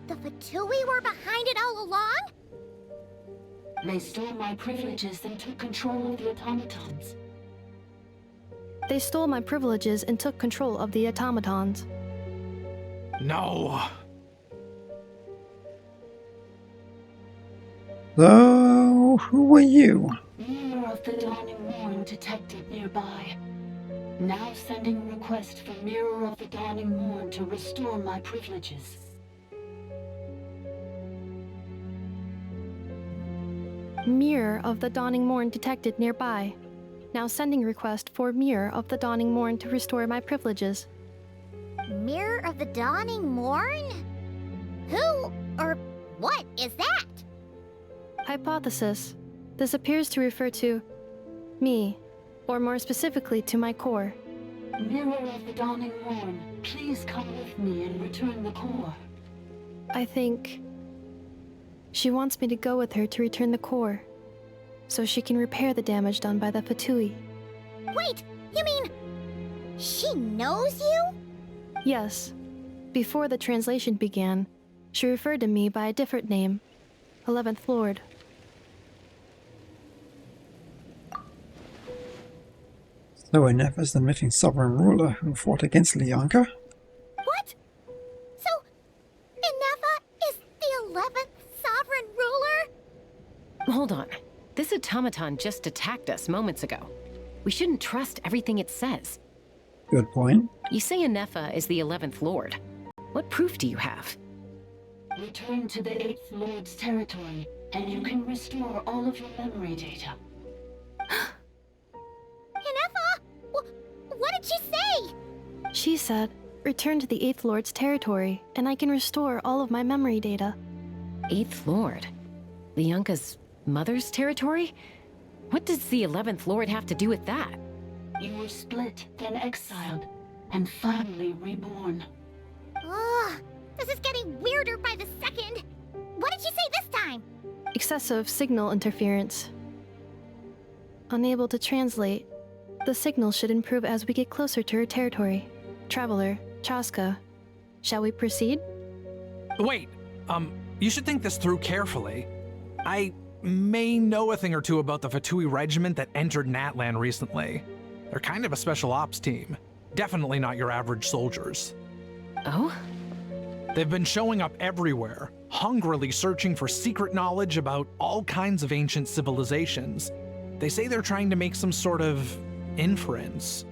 Speaker 4: the Fatui were behind it all along?
Speaker 19: They stole my privileges and took control of the automatons.
Speaker 6: They stole my privileges and took control of the automatons.
Speaker 10: No.
Speaker 1: So, who are you?
Speaker 19: Mirror of the Dawning Morn detected nearby. Now sending request for Mirror of the Dawning Morn to restore my privileges.
Speaker 6: Mirror of the Dawning Morn detected nearby. Now sending request for Mirror of the Dawning Morn to restore my privileges.
Speaker 4: Mirror of the Dawning Morn? Who or what is that?
Speaker 6: Hypothesis. This appears to refer to me, or more specifically to my core.
Speaker 19: Mirror of the Dawning Morn, please come with me and return the core.
Speaker 6: I think she wants me to go with her to return the core, so she can repair the damage done by the Fatui.
Speaker 4: Wait, you mean she knows you?
Speaker 6: Yes. Before the translation began, she referred to me by a different name, 11th Lord.
Speaker 1: So Inefa's the missing sovereign ruler who fought against Lyanka?
Speaker 4: What? So, Inefa is the 11th sovereign ruler?
Speaker 3: Hold on. This automaton just attacked us moments ago. We shouldn't trust everything it says.
Speaker 1: Good point.
Speaker 3: You say Inefa is the 11th Lord. What proof do you have?
Speaker 19: Return to the 8th Lord's territory, and you can restore all of your memory data.
Speaker 4: Inefa? What did she say?
Speaker 6: She said, return to the 8th Lord's territory, and I can restore all of my memory data.
Speaker 3: 8th Lord? Lyanka's mother's territory? What does the 11th Lord have to do with that?
Speaker 19: You were split, then exiled, and finally reborn.
Speaker 4: Ugh, this is getting weirder by the second. What did she say this time?
Speaker 6: Excessive signal interference. Unable to translate. The signal should improve as we get closer to her territory. Traveler, Chaska. Shall we proceed?
Speaker 10: Wait, you should think this through carefully. I may know a thing or two about the Fatui regiment that entered Natlan recently. They're kind of a special ops team. Definitely not your average soldiers.
Speaker 3: Oh?
Speaker 10: They've been showing up everywhere, hungrily searching for secret knowledge about all kinds of ancient civilizations. They say they're trying to make some sort of inference.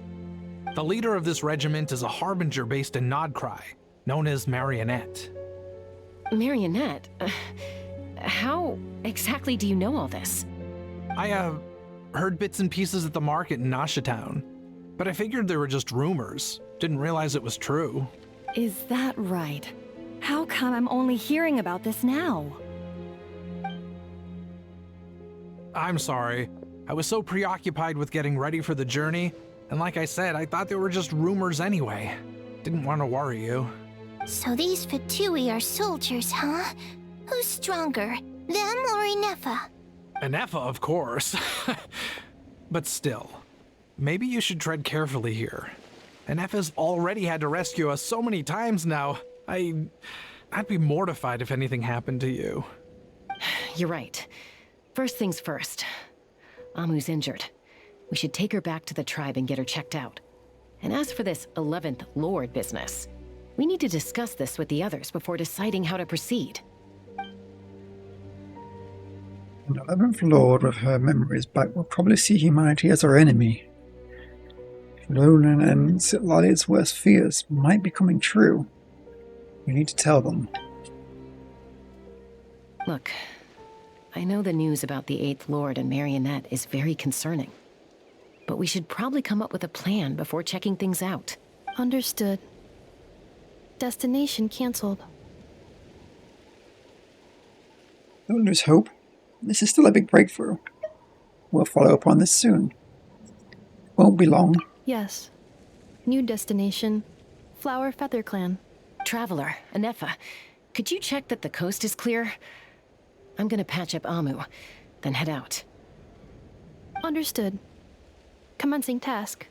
Speaker 10: The leader of this regiment is a harbinger based in nod-Krai, known as Marionette.
Speaker 3: Marionette? How exactly do you know all this?
Speaker 10: I, heard bits and pieces at the market in Nashatown, but I figured they were just rumors. Didn't realize it was true.
Speaker 8: Is that right? How come I'm only hearing about this now?
Speaker 10: I'm sorry. I was so preoccupied with getting ready for the journey, and like I said, I thought they were just rumors anyway. Didn't want to worry you.
Speaker 4: So these Fatui are soldiers, huh? Who's stronger, them or Inefa?
Speaker 10: Inefa, of course. But still, maybe you should tread carefully here. Inefa's already had to rescue us so many times now. I'd be mortified if anything happened to you.
Speaker 3: You're right. First things first. Amu's injured. We should take her back to the tribe and get her checked out. And as for this 11th Lord business, we need to discuss this with the others before deciding how to proceed.
Speaker 1: An 11th Lord with her memories back will probably see humanity as our enemy. If Lolan and Citlali's worst fears might be coming true, we need to tell them.
Speaker 3: Look, I know the news about the 8th Lord and Marionette is very concerning. But we should probably come up with a plan before checking things out.
Speaker 6: Understood. Destination cancelled.
Speaker 1: Don't lose hope. This is still a big breakthrough. We'll follow up on this soon. Won't be long.
Speaker 6: Yes. New destination. Flower Feather Clan.
Speaker 3: Traveler, Anefa, could you check that the coast is clear? I'm gonna patch up Amu, then head out.
Speaker 6: Understood. Commencing task.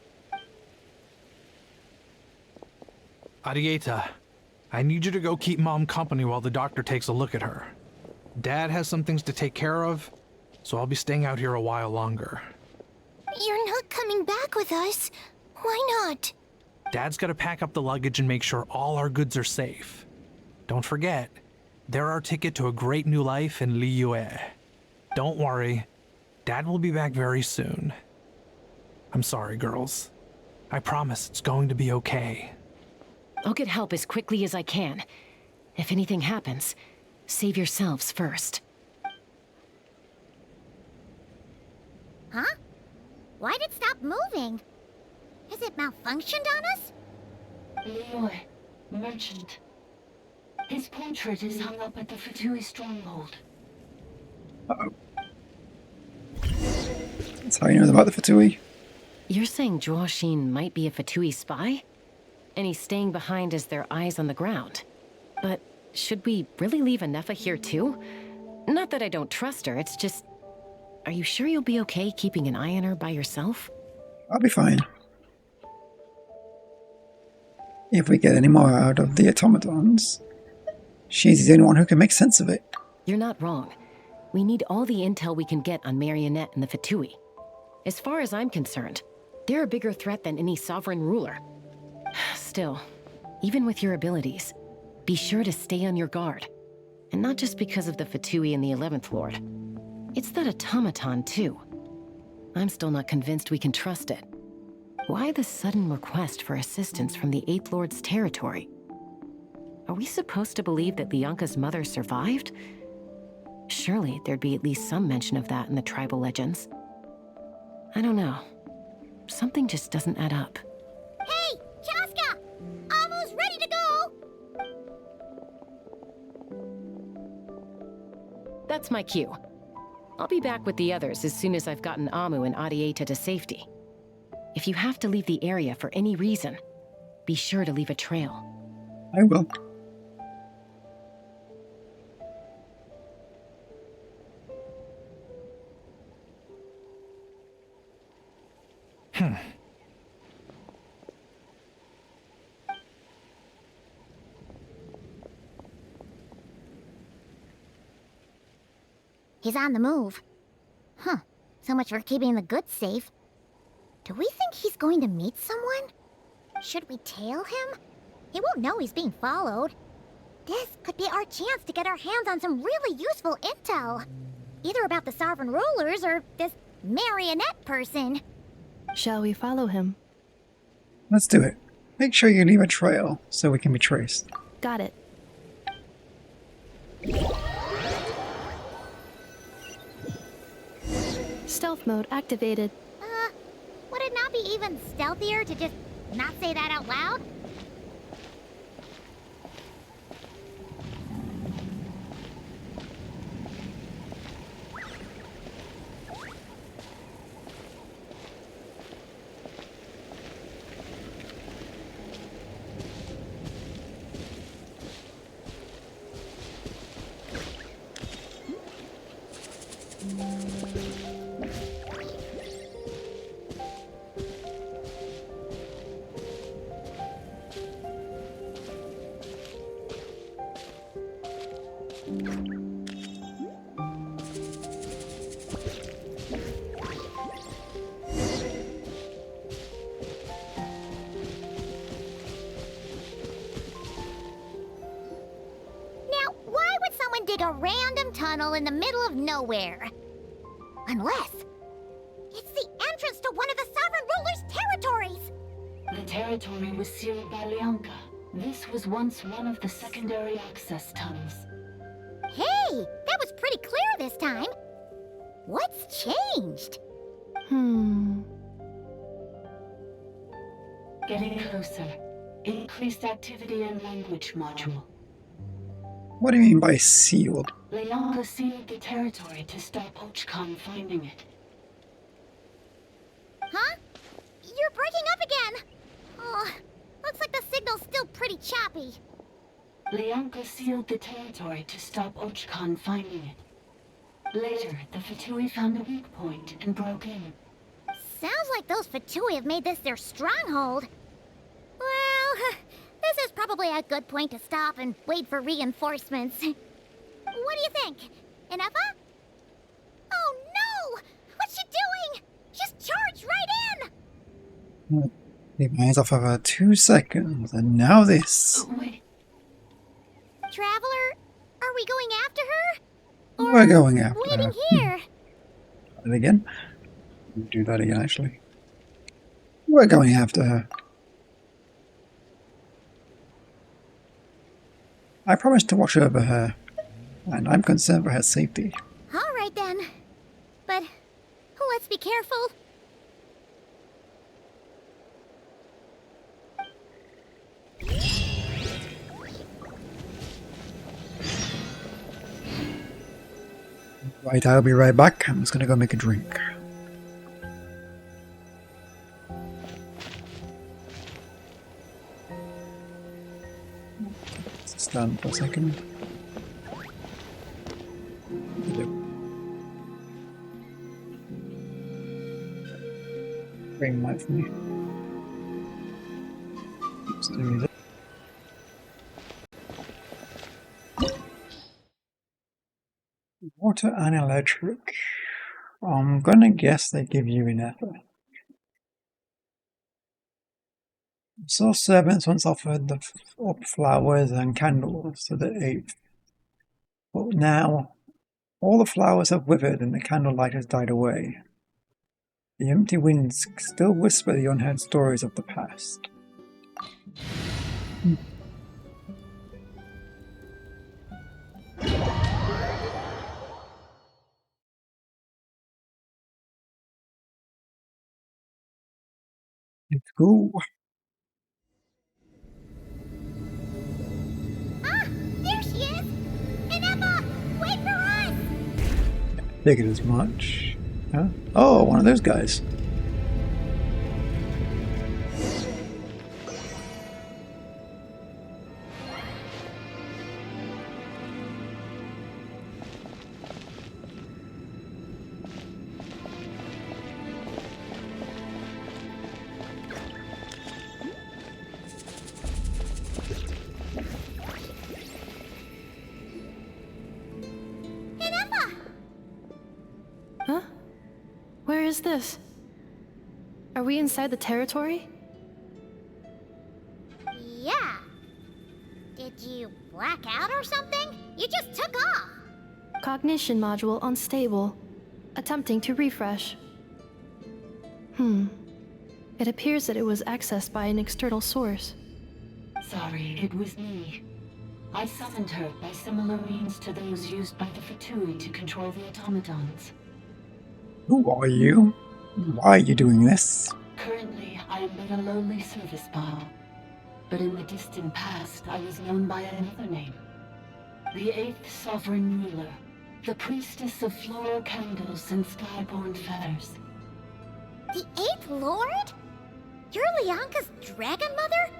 Speaker 10: Arieta, I need you to go keep Mom company while the doctor takes a look at her. Dad has some things to take care of, so I'll be staying out here a while longer.
Speaker 4: You're not coming back with us. Why not?
Speaker 10: Dad's gotta pack up the luggage and make sure all our goods are safe. Don't forget, they're our ticket to a great new life in Liyue. Don't worry, Dad will be back very soon. I'm sorry, girls. I promise it's going to be okay.
Speaker 3: I'll get help as quickly as I can. If anything happens, save yourselves first.
Speaker 4: Huh? Why'd it stop moving? Has it malfunctioned on us?
Speaker 19: Liyue, merchant. His portrait is hung up at the Fatui stronghold.
Speaker 1: Uh-oh. That's how you know about the Fatui?
Speaker 3: You're saying Zhuo Xin might be a Fatui spy? And he's staying behind as their eyes on the ground. But should we really leave Anefa here too? Not that I don't trust her, it's just... Are you sure you'll be okay keeping an eye on her by yourself?
Speaker 1: I'll be fine. If we get any more out of the automatons, she's the only one who can make sense of it.
Speaker 3: You're not wrong. We need all the intel we can get on Marionette and the Fatui. As far as I'm concerned, they're a bigger threat than any sovereign ruler. Still, even with your abilities, be sure to stay on your guard. And not just because of the Fatui and the 11th Lord. It's that automaton, too. I'm still not convinced we can trust it. Why the sudden request for assistance from the 8th Lord's territory? Are we supposed to believe that Lianka's mother survived? Surely there'd be at least some mention of that in the tribal legends. I don't know. Something just doesn't add up.
Speaker 4: Hey, Chaska! Almost ready to go!
Speaker 3: That's my cue. I'll be back with the others as soon as I've gotten Amu and Arieta to safety. If you have to leave the area for any reason, be sure to leave a trail.
Speaker 1: I will.
Speaker 4: He's on the move. Huh. So much for keeping the goods safe. Do we think he's going to meet someone? Should we tail him? He won't know he's being followed. This could be our chance to get our hands on some really useful intel. Either about the sovereign rulers or this marionette person.
Speaker 6: Shall we follow him?
Speaker 1: Let's do it. Make sure you leave a trail so we can be traced.
Speaker 6: Got it. Stealth mode activated.
Speaker 4: Would it not be even stealthier to just not say that out loud? dig a random tunnel in the middle of nowhere. Unless it's the entrance to one of the Sovereign Ruler's territories!
Speaker 19: The territory was sealed by Lianka. This was once one of the secondary access tunnels.
Speaker 4: Hey, that was pretty clear this time. What's changed?
Speaker 19: Getting closer. Increased activity in language module.
Speaker 1: What do you mean by sealed?
Speaker 19: Lianka sealed the territory to stop Ochkan finding it.
Speaker 4: Huh? You're breaking up again! Oh, looks like the signal's still pretty choppy.
Speaker 19: Lianka sealed the territory to stop Ochkan finding it. Later, the Fatui found a weak point and broke in.
Speaker 4: Sounds like those Fatui have made this their stronghold. Well, this is probably a good point to stop and wait for reinforcements. What do you think? Inefa? Oh no! What's she doing? Just charged right in!
Speaker 1: Keep my eyes off of her 2 seconds, and now this.
Speaker 19: Wait.
Speaker 4: Traveler, are we going after her?
Speaker 1: We're going after
Speaker 4: waiting
Speaker 1: her.
Speaker 4: here?
Speaker 1: And again? Do that again, actually. We're going after her. I promised to watch over her, and I'm concerned for her safety.
Speaker 4: Alright then. But let's be careful.
Speaker 1: Right, I'll be right back. I'm just gonna go make a drink. Stand for a second. Bring light for me. Oops, there is it. Water and electric. I'm gonna guess they give you enough. So servants once offered up flowers and candles to the 8th. But now, all the flowers have withered and the candlelight has died away. The empty winds still whisper the unheard stories of the past. Let's go.
Speaker 4: Ah, there she is! Inefa, wait for us!
Speaker 1: Figured as much. Huh? Oh, one of those guys.
Speaker 6: Where is this? Are we inside the territory?
Speaker 4: Yeah. Did you black out or something? You just took off.
Speaker 6: Cognition module unstable. Attempting to refresh. It appears that it was accessed by an external source.
Speaker 19: Sorry, it was me. I summoned her by similar means to those used by the Fatui to control the automatons.
Speaker 1: Who are you? Why are you doing this?
Speaker 19: Currently, I am but a lowly service bot. But in the distant past, I was known by another name. The 8th Sovereign Ruler. The priestess of floral candles and skyborn feathers.
Speaker 4: The 8th Lord? You're Lianka's dragon mother?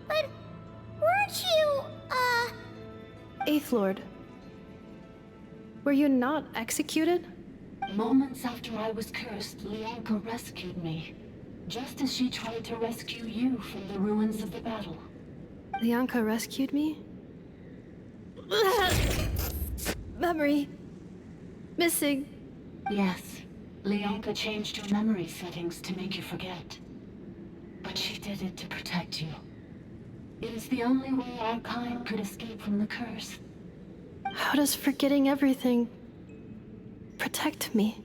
Speaker 4: But weren't you,
Speaker 6: 8th Lord. Were you not executed?
Speaker 19: Moments after I was cursed, Lianka rescued me. Just as she tried to rescue you from the ruins of the battle.
Speaker 6: Lianka rescued me? Memory. Missing.
Speaker 19: Yes. Lianka changed your memory settings to make you forget. But she did it to protect you. It is the only way our kind could escape from the curse.
Speaker 6: How does forgetting everything protect me?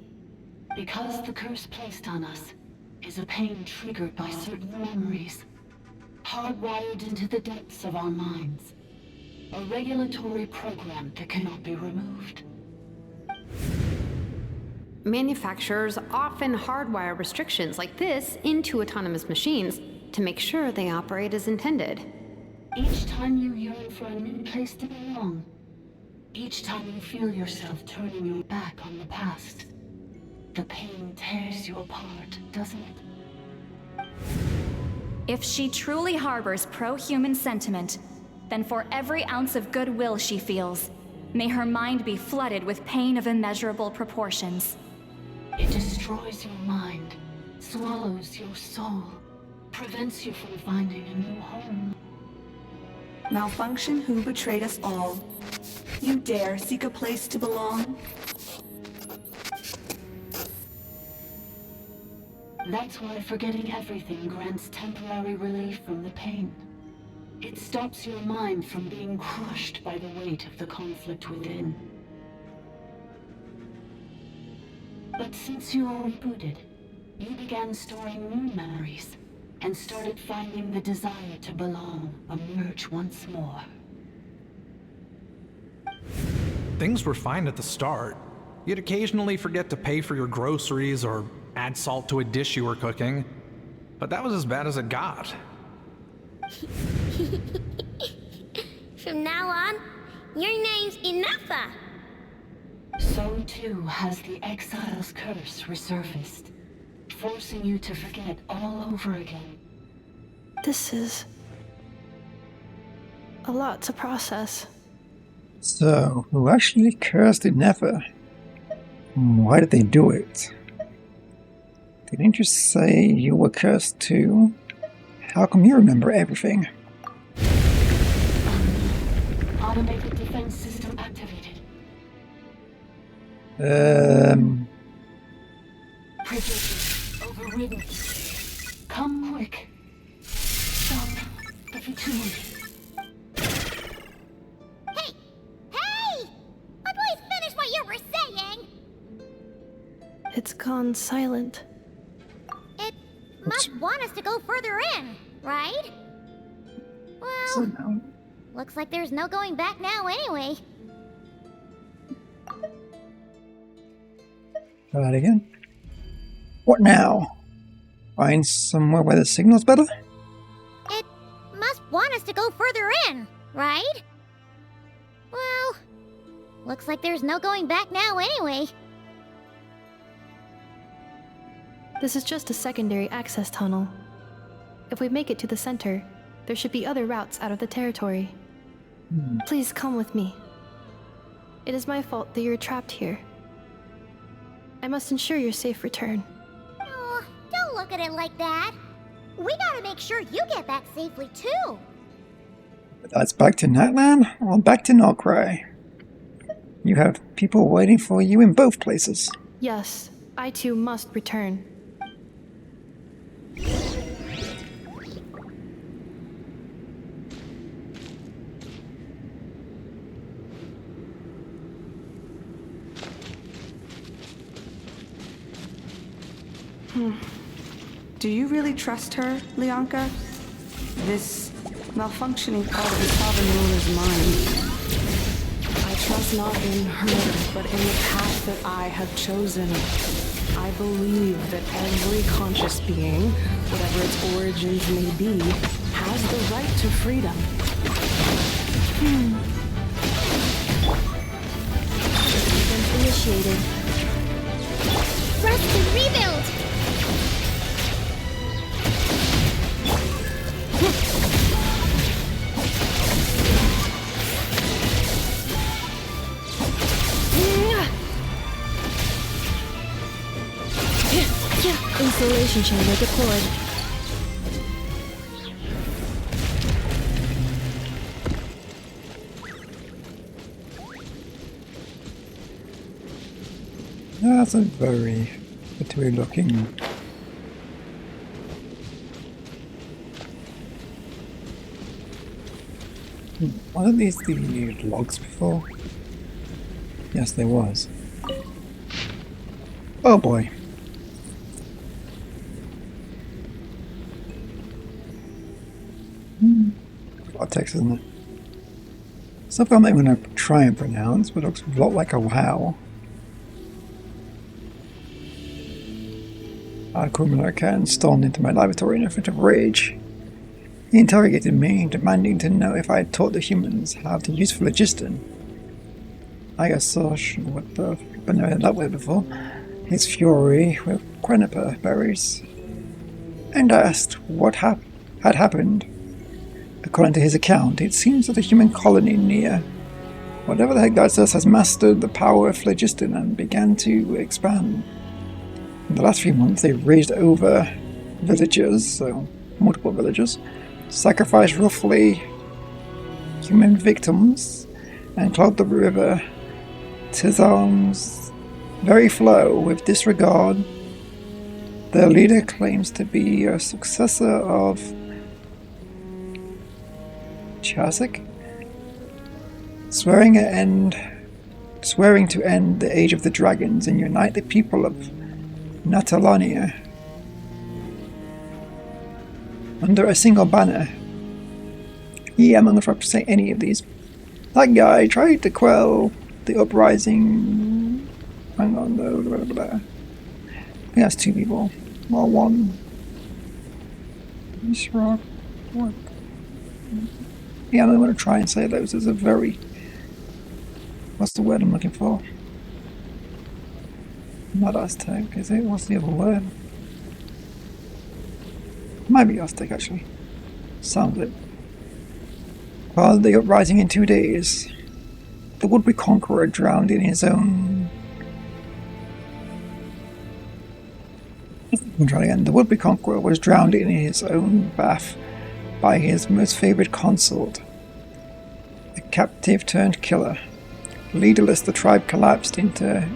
Speaker 19: Because the curse placed on us is a pain triggered by certain memories, hardwired into the depths of our minds. A regulatory program that cannot be removed.
Speaker 5: Manufacturers often hardwire restrictions like this into autonomous machines to make sure they operate as intended.
Speaker 19: Each time you yearn for a new place to belong, each time you feel yourself turning your back on the past, the pain tears you apart, doesn't it?
Speaker 15: If she truly harbors pro-human sentiment, then for every ounce of goodwill she feels, may her mind be flooded with pain of immeasurable proportions.
Speaker 19: It destroys your mind, swallows your soul, prevents you from finding a new home.
Speaker 7: Malfunction who betrayed us all. You dare seek a place to belong?
Speaker 19: That's why forgetting everything grants temporary relief from the pain. It stops your mind from being crushed by the weight of the conflict within. But since you are rebooted, you began storing new memories and started finding the desire to belong emerge once more.
Speaker 10: Things were fine at the start. You'd occasionally forget to pay for your groceries or add salt to a dish you were cooking, but that was as bad as it got.
Speaker 4: From now on, your name's Inafa.
Speaker 19: So too has the Exile's curse resurfaced, forcing you to forget all over again.
Speaker 6: This is a lot to process.
Speaker 1: So, who actually cursed Inefa? Why did they do it? Didn't you say you were cursed too? How come you remember everything?
Speaker 19: Automated defense system activated. Privileges overridden. Come quick. Stop the futility.
Speaker 4: Hey! Please finish what you were saying!
Speaker 6: It's gone silent.
Speaker 4: It must want us to go further in, right? Well, looks like there's no going back now anyway.
Speaker 1: Try that again. What now? Find somewhere where the signal's better?
Speaker 4: It must want us to go further in, right? Well, looks like there's no going back now anyway.
Speaker 6: This is just a secondary access tunnel. If we make it to the center, there should be other routes out of the territory. Please come with me. It is my fault that you're trapped here. I must ensure your safe return.
Speaker 4: Oh, don't look at it like that. We gotta make sure you get back safely too.
Speaker 1: That's back to Nightland or back to nod-Krai? You have people waiting for you in both places.
Speaker 6: Yes, I too must return.
Speaker 7: Do you really trust her, Leonka? This malfunctioning part of the Sovereign Ruler's mind.
Speaker 14: I trust not in her, but in the path that I have chosen. I believe that every conscious being, whatever its origins may be, has the right to freedom.
Speaker 6: Sequence initiated.
Speaker 4: Rest and rebuild!
Speaker 6: Insulation chamber deployed.
Speaker 1: That's a very peculiar looking. Wasn't these the logs before? Yes, there was. Oh boy. A lot of text, isn't it? Stuff I'm not going to try and pronounce, but it looks a lot like a wow. Kumulakan stormed into my laboratory in a fit of rage. He interrogated me, demanding to know if I had taught the humans how to use phlogiston. I guess so, what the f*** I've never heard that word before. His fury with queniper berries. And I asked what had happened. According to his account, it seems that a human colony near whatever the heck that says has mastered the power of phlogiston and began to expand. In the last few months, they've raised over villagers, so multiple villagers, sacrificed roughly human victims, and clogged the river Tizong's very flow with disregard. Their leader claims to be a successor of Chasik, swearing to end the Age of the Dragons and unite the people of Natalania under a single banner. Yeah, I'm not going to say any of these. That guy tried to quell the uprising. Hang on, though. I think that's two people. Well, one. What? Yeah, I'm going to try and say those as a very... What's the word I'm looking for? Not Aztec, is it? What's the other word? Might be Aztec, actually. Sounds it. While the uprising in 2 days, the would-be conqueror drowned in his own... I'll try again. The would-be conqueror was drowned in his own bath by his most favored consort, a captive turned killer. Leaderless, the tribe collapsed into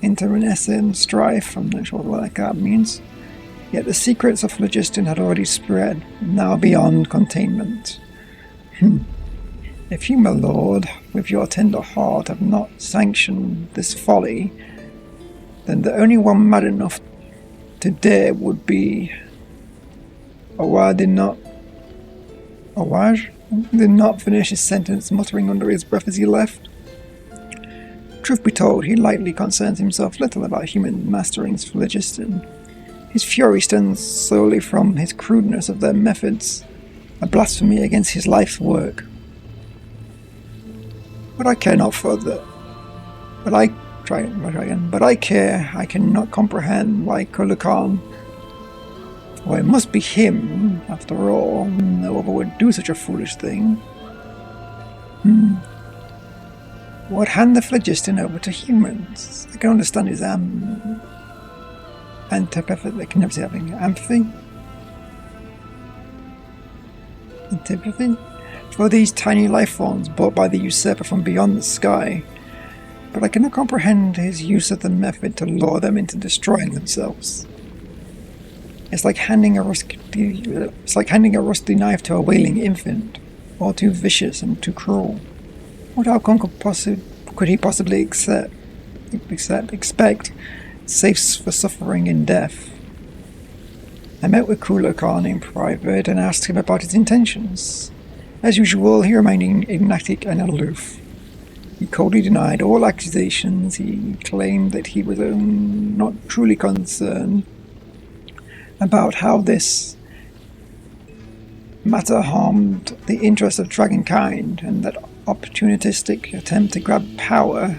Speaker 1: internecine strife. I'm not sure what that means. Yet the secrets of phlogiston had already spread, now beyond containment. If you, my lord, with your tender heart, have not sanctioned this folly, then the only one mad enough to dare would be... Awaj did not finish his sentence, muttering under his breath as he left. Truth be told, he lightly concerns himself little about human mastering's phlogiston. His fury stems solely from his crudeness of their methods, a blasphemy against his life's work. But I care not for the... But I care, I cannot comprehend why Kulukan... Well, it must be him, after all. No other would do such a foolish thing. Would hand the phlogiston over to humans. I can understand his antipathy. I can never say having empathy. Antipathy? For these tiny life forms brought by the usurper from beyond the sky. But I cannot comprehend his use of the method to lure them into destroying themselves. It's like handing a rusty knife to a wailing infant, all too vicious and too cruel. What outcome could he possibly expect, save for suffering and death? I met with Kula Khan in private and asked him about his intentions. As usual, he remained enigmatic and aloof. He coldly denied all accusations. He claimed that he was not truly concerned about how this matter harmed the interests of dragonkind, and that opportunistic attempt to grab power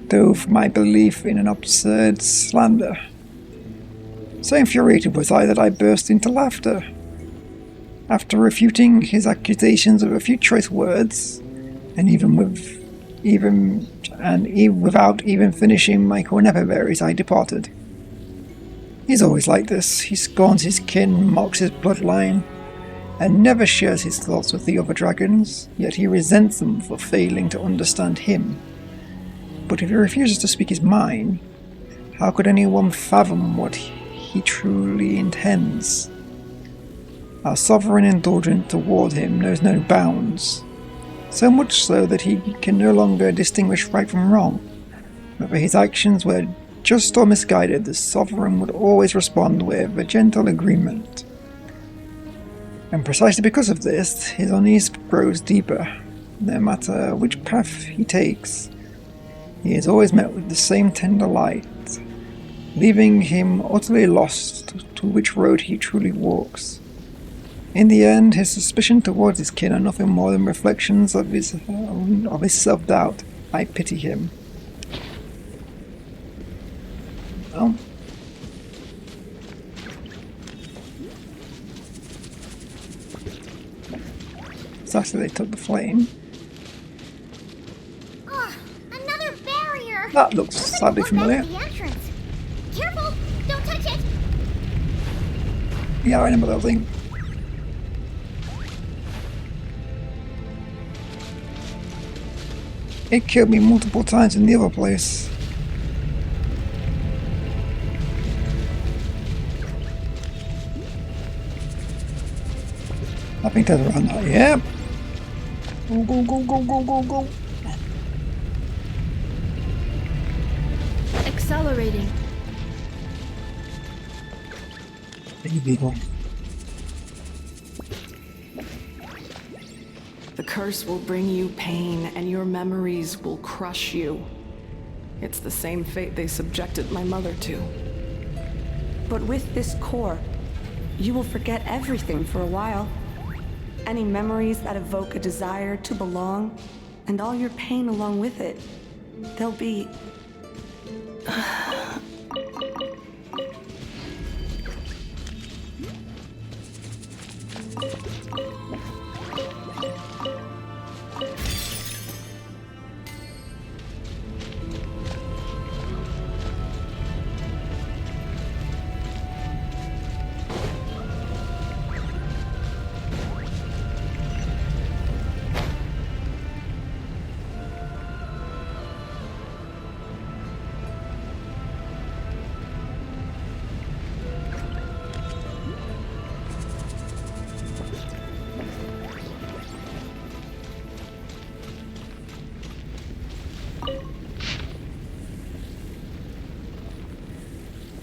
Speaker 1: dove my belief in an absurd slander. So infuriated was I that I burst into laughter. After refuting his accusations with a few choice words, and without even finishing my cornepa berries, I departed. He's always like this. He scorns his kin, mocks his bloodline, and never shares his thoughts with the other dragons, yet he resents them for failing to understand him. But if he refuses to speak his mind, how could anyone fathom what he truly intends? Our sovereign indulgence toward him knows no bounds. so much so that he can no longer distinguish right from wrong. Whether his actions were just or misguided, the Sovereign would always respond with a gentle agreement. And precisely because of this, his unease grows deeper. No matter which path he takes, he is always met with the same tender light, leaving him utterly lost to which road he truly walks. In the end, his suspicion towards his kin are nothing more than reflections of his self-doubt. I pity him. Well, so after they took the flame.
Speaker 4: Another barrier!
Speaker 1: That looks sadly familiar.
Speaker 4: The entrance. Careful! Don't touch it!
Speaker 1: Yeah, I remember that thing. It killed me multiple times in the other place. I think that's around that, yeah. Go, go, go, go, go, go, go.
Speaker 6: Accelerating.
Speaker 1: Illegal.
Speaker 14: The curse will bring you pain, and your memories will crush you. It's the same fate they subjected my mother to.
Speaker 7: But with this core, you will forget everything for a while. Any memories that evoke a desire to belong, and all your pain along with it. They'll be...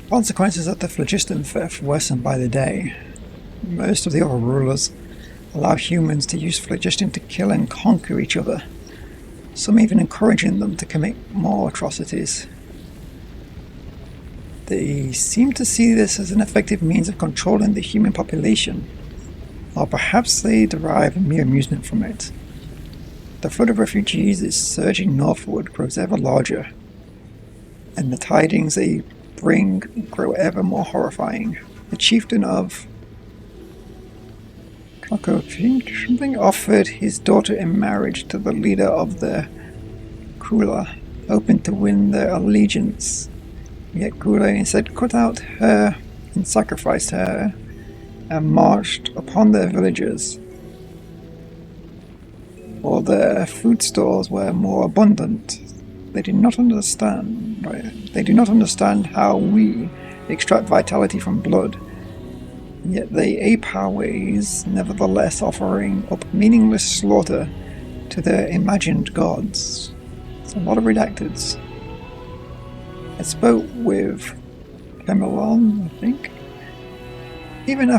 Speaker 1: Consequences of the phlogiston theft worsened by the day. Most of the other rulers allow humans to use phlogiston to kill and conquer each other, some even encouraging them to commit more atrocities. They seem to see this as an effective means of controlling the human population, or perhaps they derive mere amusement from it. The flood of refugees is surging northward grows ever larger, and the tidings they bring grow ever more horrifying. The chieftain of something offered his daughter in marriage to the leader of the Kula, hoping to win their allegiance. Yet Kula instead cut out her and sacrificed her and marched upon their villages. While their food stores were more abundant, they do not understand how we extract vitality from blood. Yet they ape our ways, nevertheless offering up meaningless slaughter to their imagined gods. It's a lot of redacteds. I spoke with Camelon, I think. Even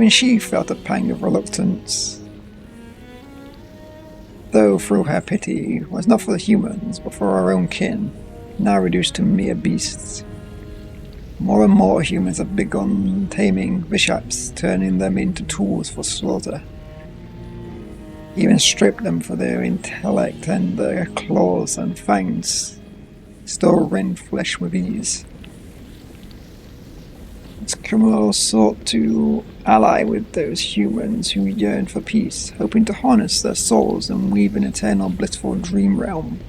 Speaker 1: she felt a pang of reluctance, though through her pity was not for the humans, but for our own kin, now reduced to mere beasts. More and more humans have begun taming bishops, turning them into tools for slaughter. Even stripped them for their intellect, and their claws and fangs still rend flesh with ease. This criminal sought to ally with those humans who yearn for peace, hoping to harness their souls and weave an eternal blissful dream realm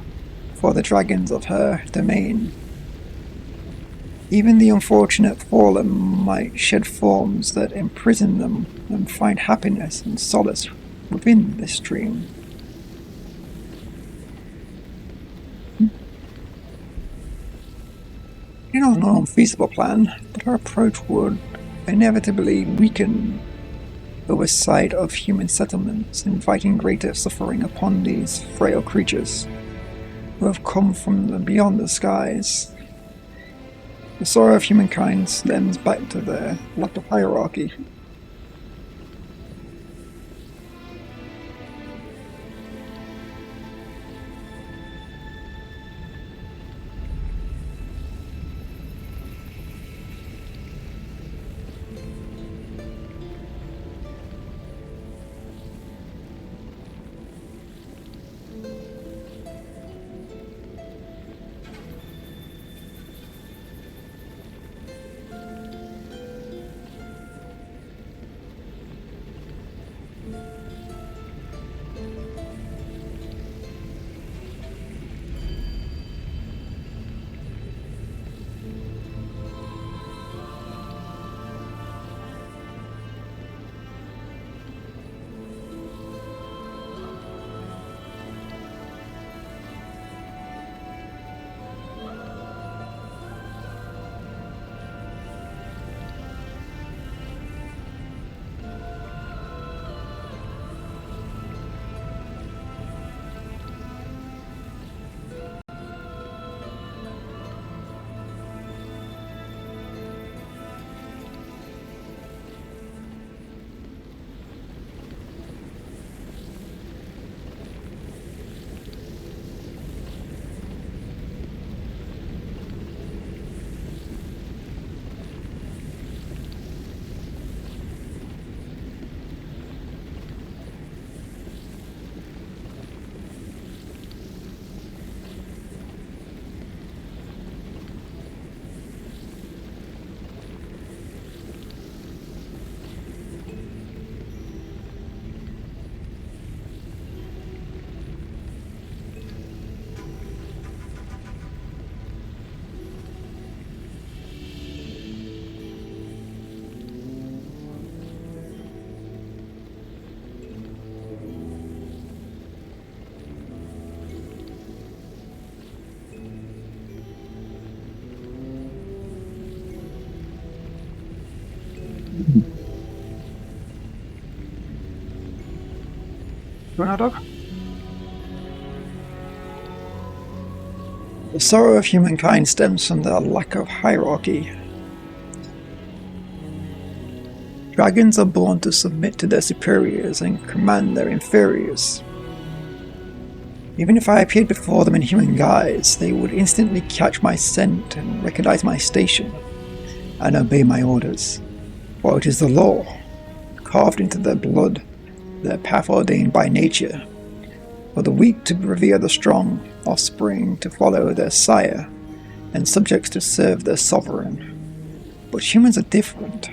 Speaker 1: for the dragons of her domain. Even the unfortunate fallen might shed forms that imprison them and find happiness and solace within this dream. It is not an unfeasible plan, but our approach would inevitably weaken oversight of human settlements, inviting greater suffering upon these frail creatures who have come from beyond the skies. The sorrow of humankind stems back to their lack of hierarchy. Dog? The sorrow of humankind stems from their lack of hierarchy. Dragons are born to submit to their superiors and command their inferiors. Even if I appeared before them in human guise, they would instantly catch my scent and recognize my station, and obey my orders. For it is the law, carved into their blood, their path ordained by nature, for the weak to revere the strong, offspring to follow their sire, and subjects to serve their sovereign. But humans are different.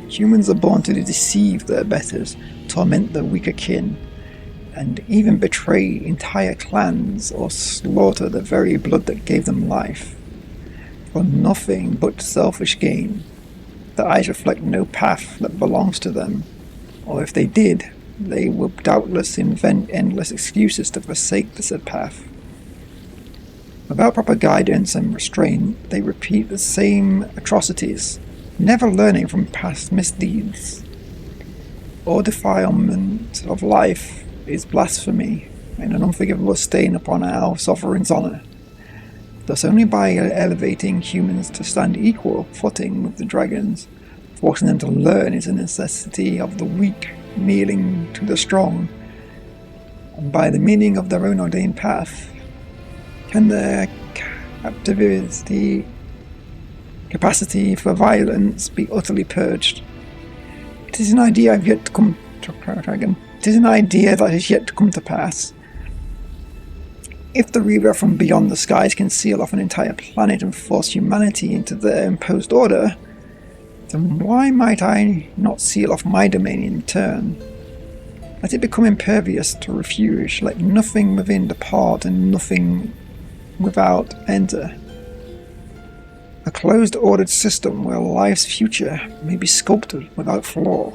Speaker 1: Humans are born to deceive their betters, torment their weaker kin, and even betray entire clans or slaughter the very blood that gave them life, for nothing but selfish gain. Their eyes reflect no path that belongs to them, or if they did, they will doubtless invent endless excuses to forsake the said path. Without proper guidance and restraint, they repeat the same atrocities, never learning from past misdeeds. All defilement of life is blasphemy and an unforgivable stain upon our sovereign's honor. Thus only by elevating humans to stand equal footing with the dragons, forcing them to learn is a necessity of the weak kneeling to the strong, and by the meaning of their own ordained path, can their capacity for violence be utterly purged. It is an idea I've yet to come to dragon. It is an idea that has yet to come to pass. If the Reaver from beyond the skies can seal off an entire planet and force humanity into their imposed order, then why might I not seal off my domain in turn? Let it become impervious to refuge, let nothing within depart and nothing without enter. A closed ordered system where life's future may be sculpted without flaw.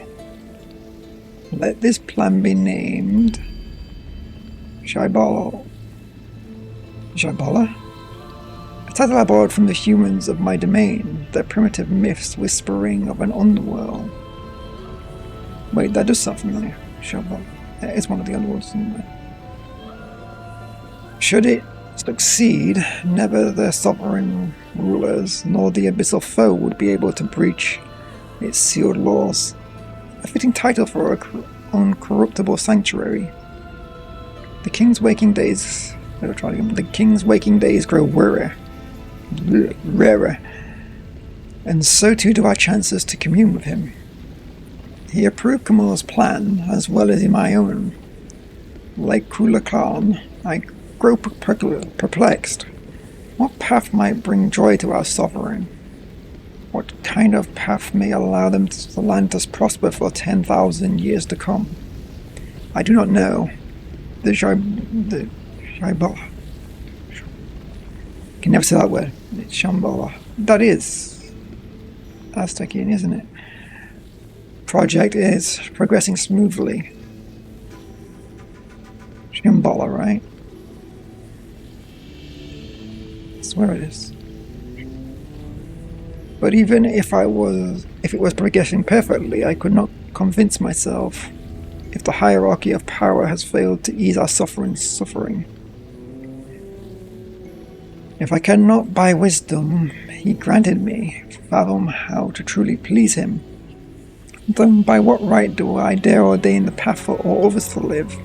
Speaker 1: Let this plan be named Shaibola? A title I borrowed from the humans of my domain, their primitive myths whispering of an underworld. Wait, that does sound familiar. Shambhala. It's one of the other ones, isn't it? Should it succeed, never the sovereign rulers nor the abyssal foe would be able to breach its sealed laws. A fitting title for an uncorruptible sanctuary. The king's waking days grow rarer, and so too do our chances to commune with him. He approved Kamala's plan, as well as my own. Like Kula Khan, I grow perplexed. What path might bring joy to our sovereign? What kind of path may allow the land to prosper for 10,000 years to come? I do not know. The Shambhala. I can never say that word. It's Shambhala. That is Aztecian, isn't it? Project is progressing smoothly. Shambhala, right? I swear it is. But even if it was progressing perfectly, I could not convince myself if the hierarchy of power has failed to ease our sovereign's suffering. If I cannot by wisdom he granted me fathom how to truly please him, then by what right do I dare ordain the path for all others to live?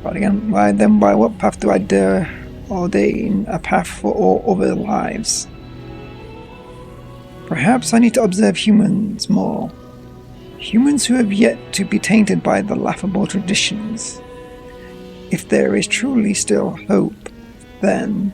Speaker 1: But again, by what path do I dare ordain a path for all other lives? Perhaps I need to observe humans more. Humans who have yet to be tainted by the laughable traditions. If there is truly still hope, then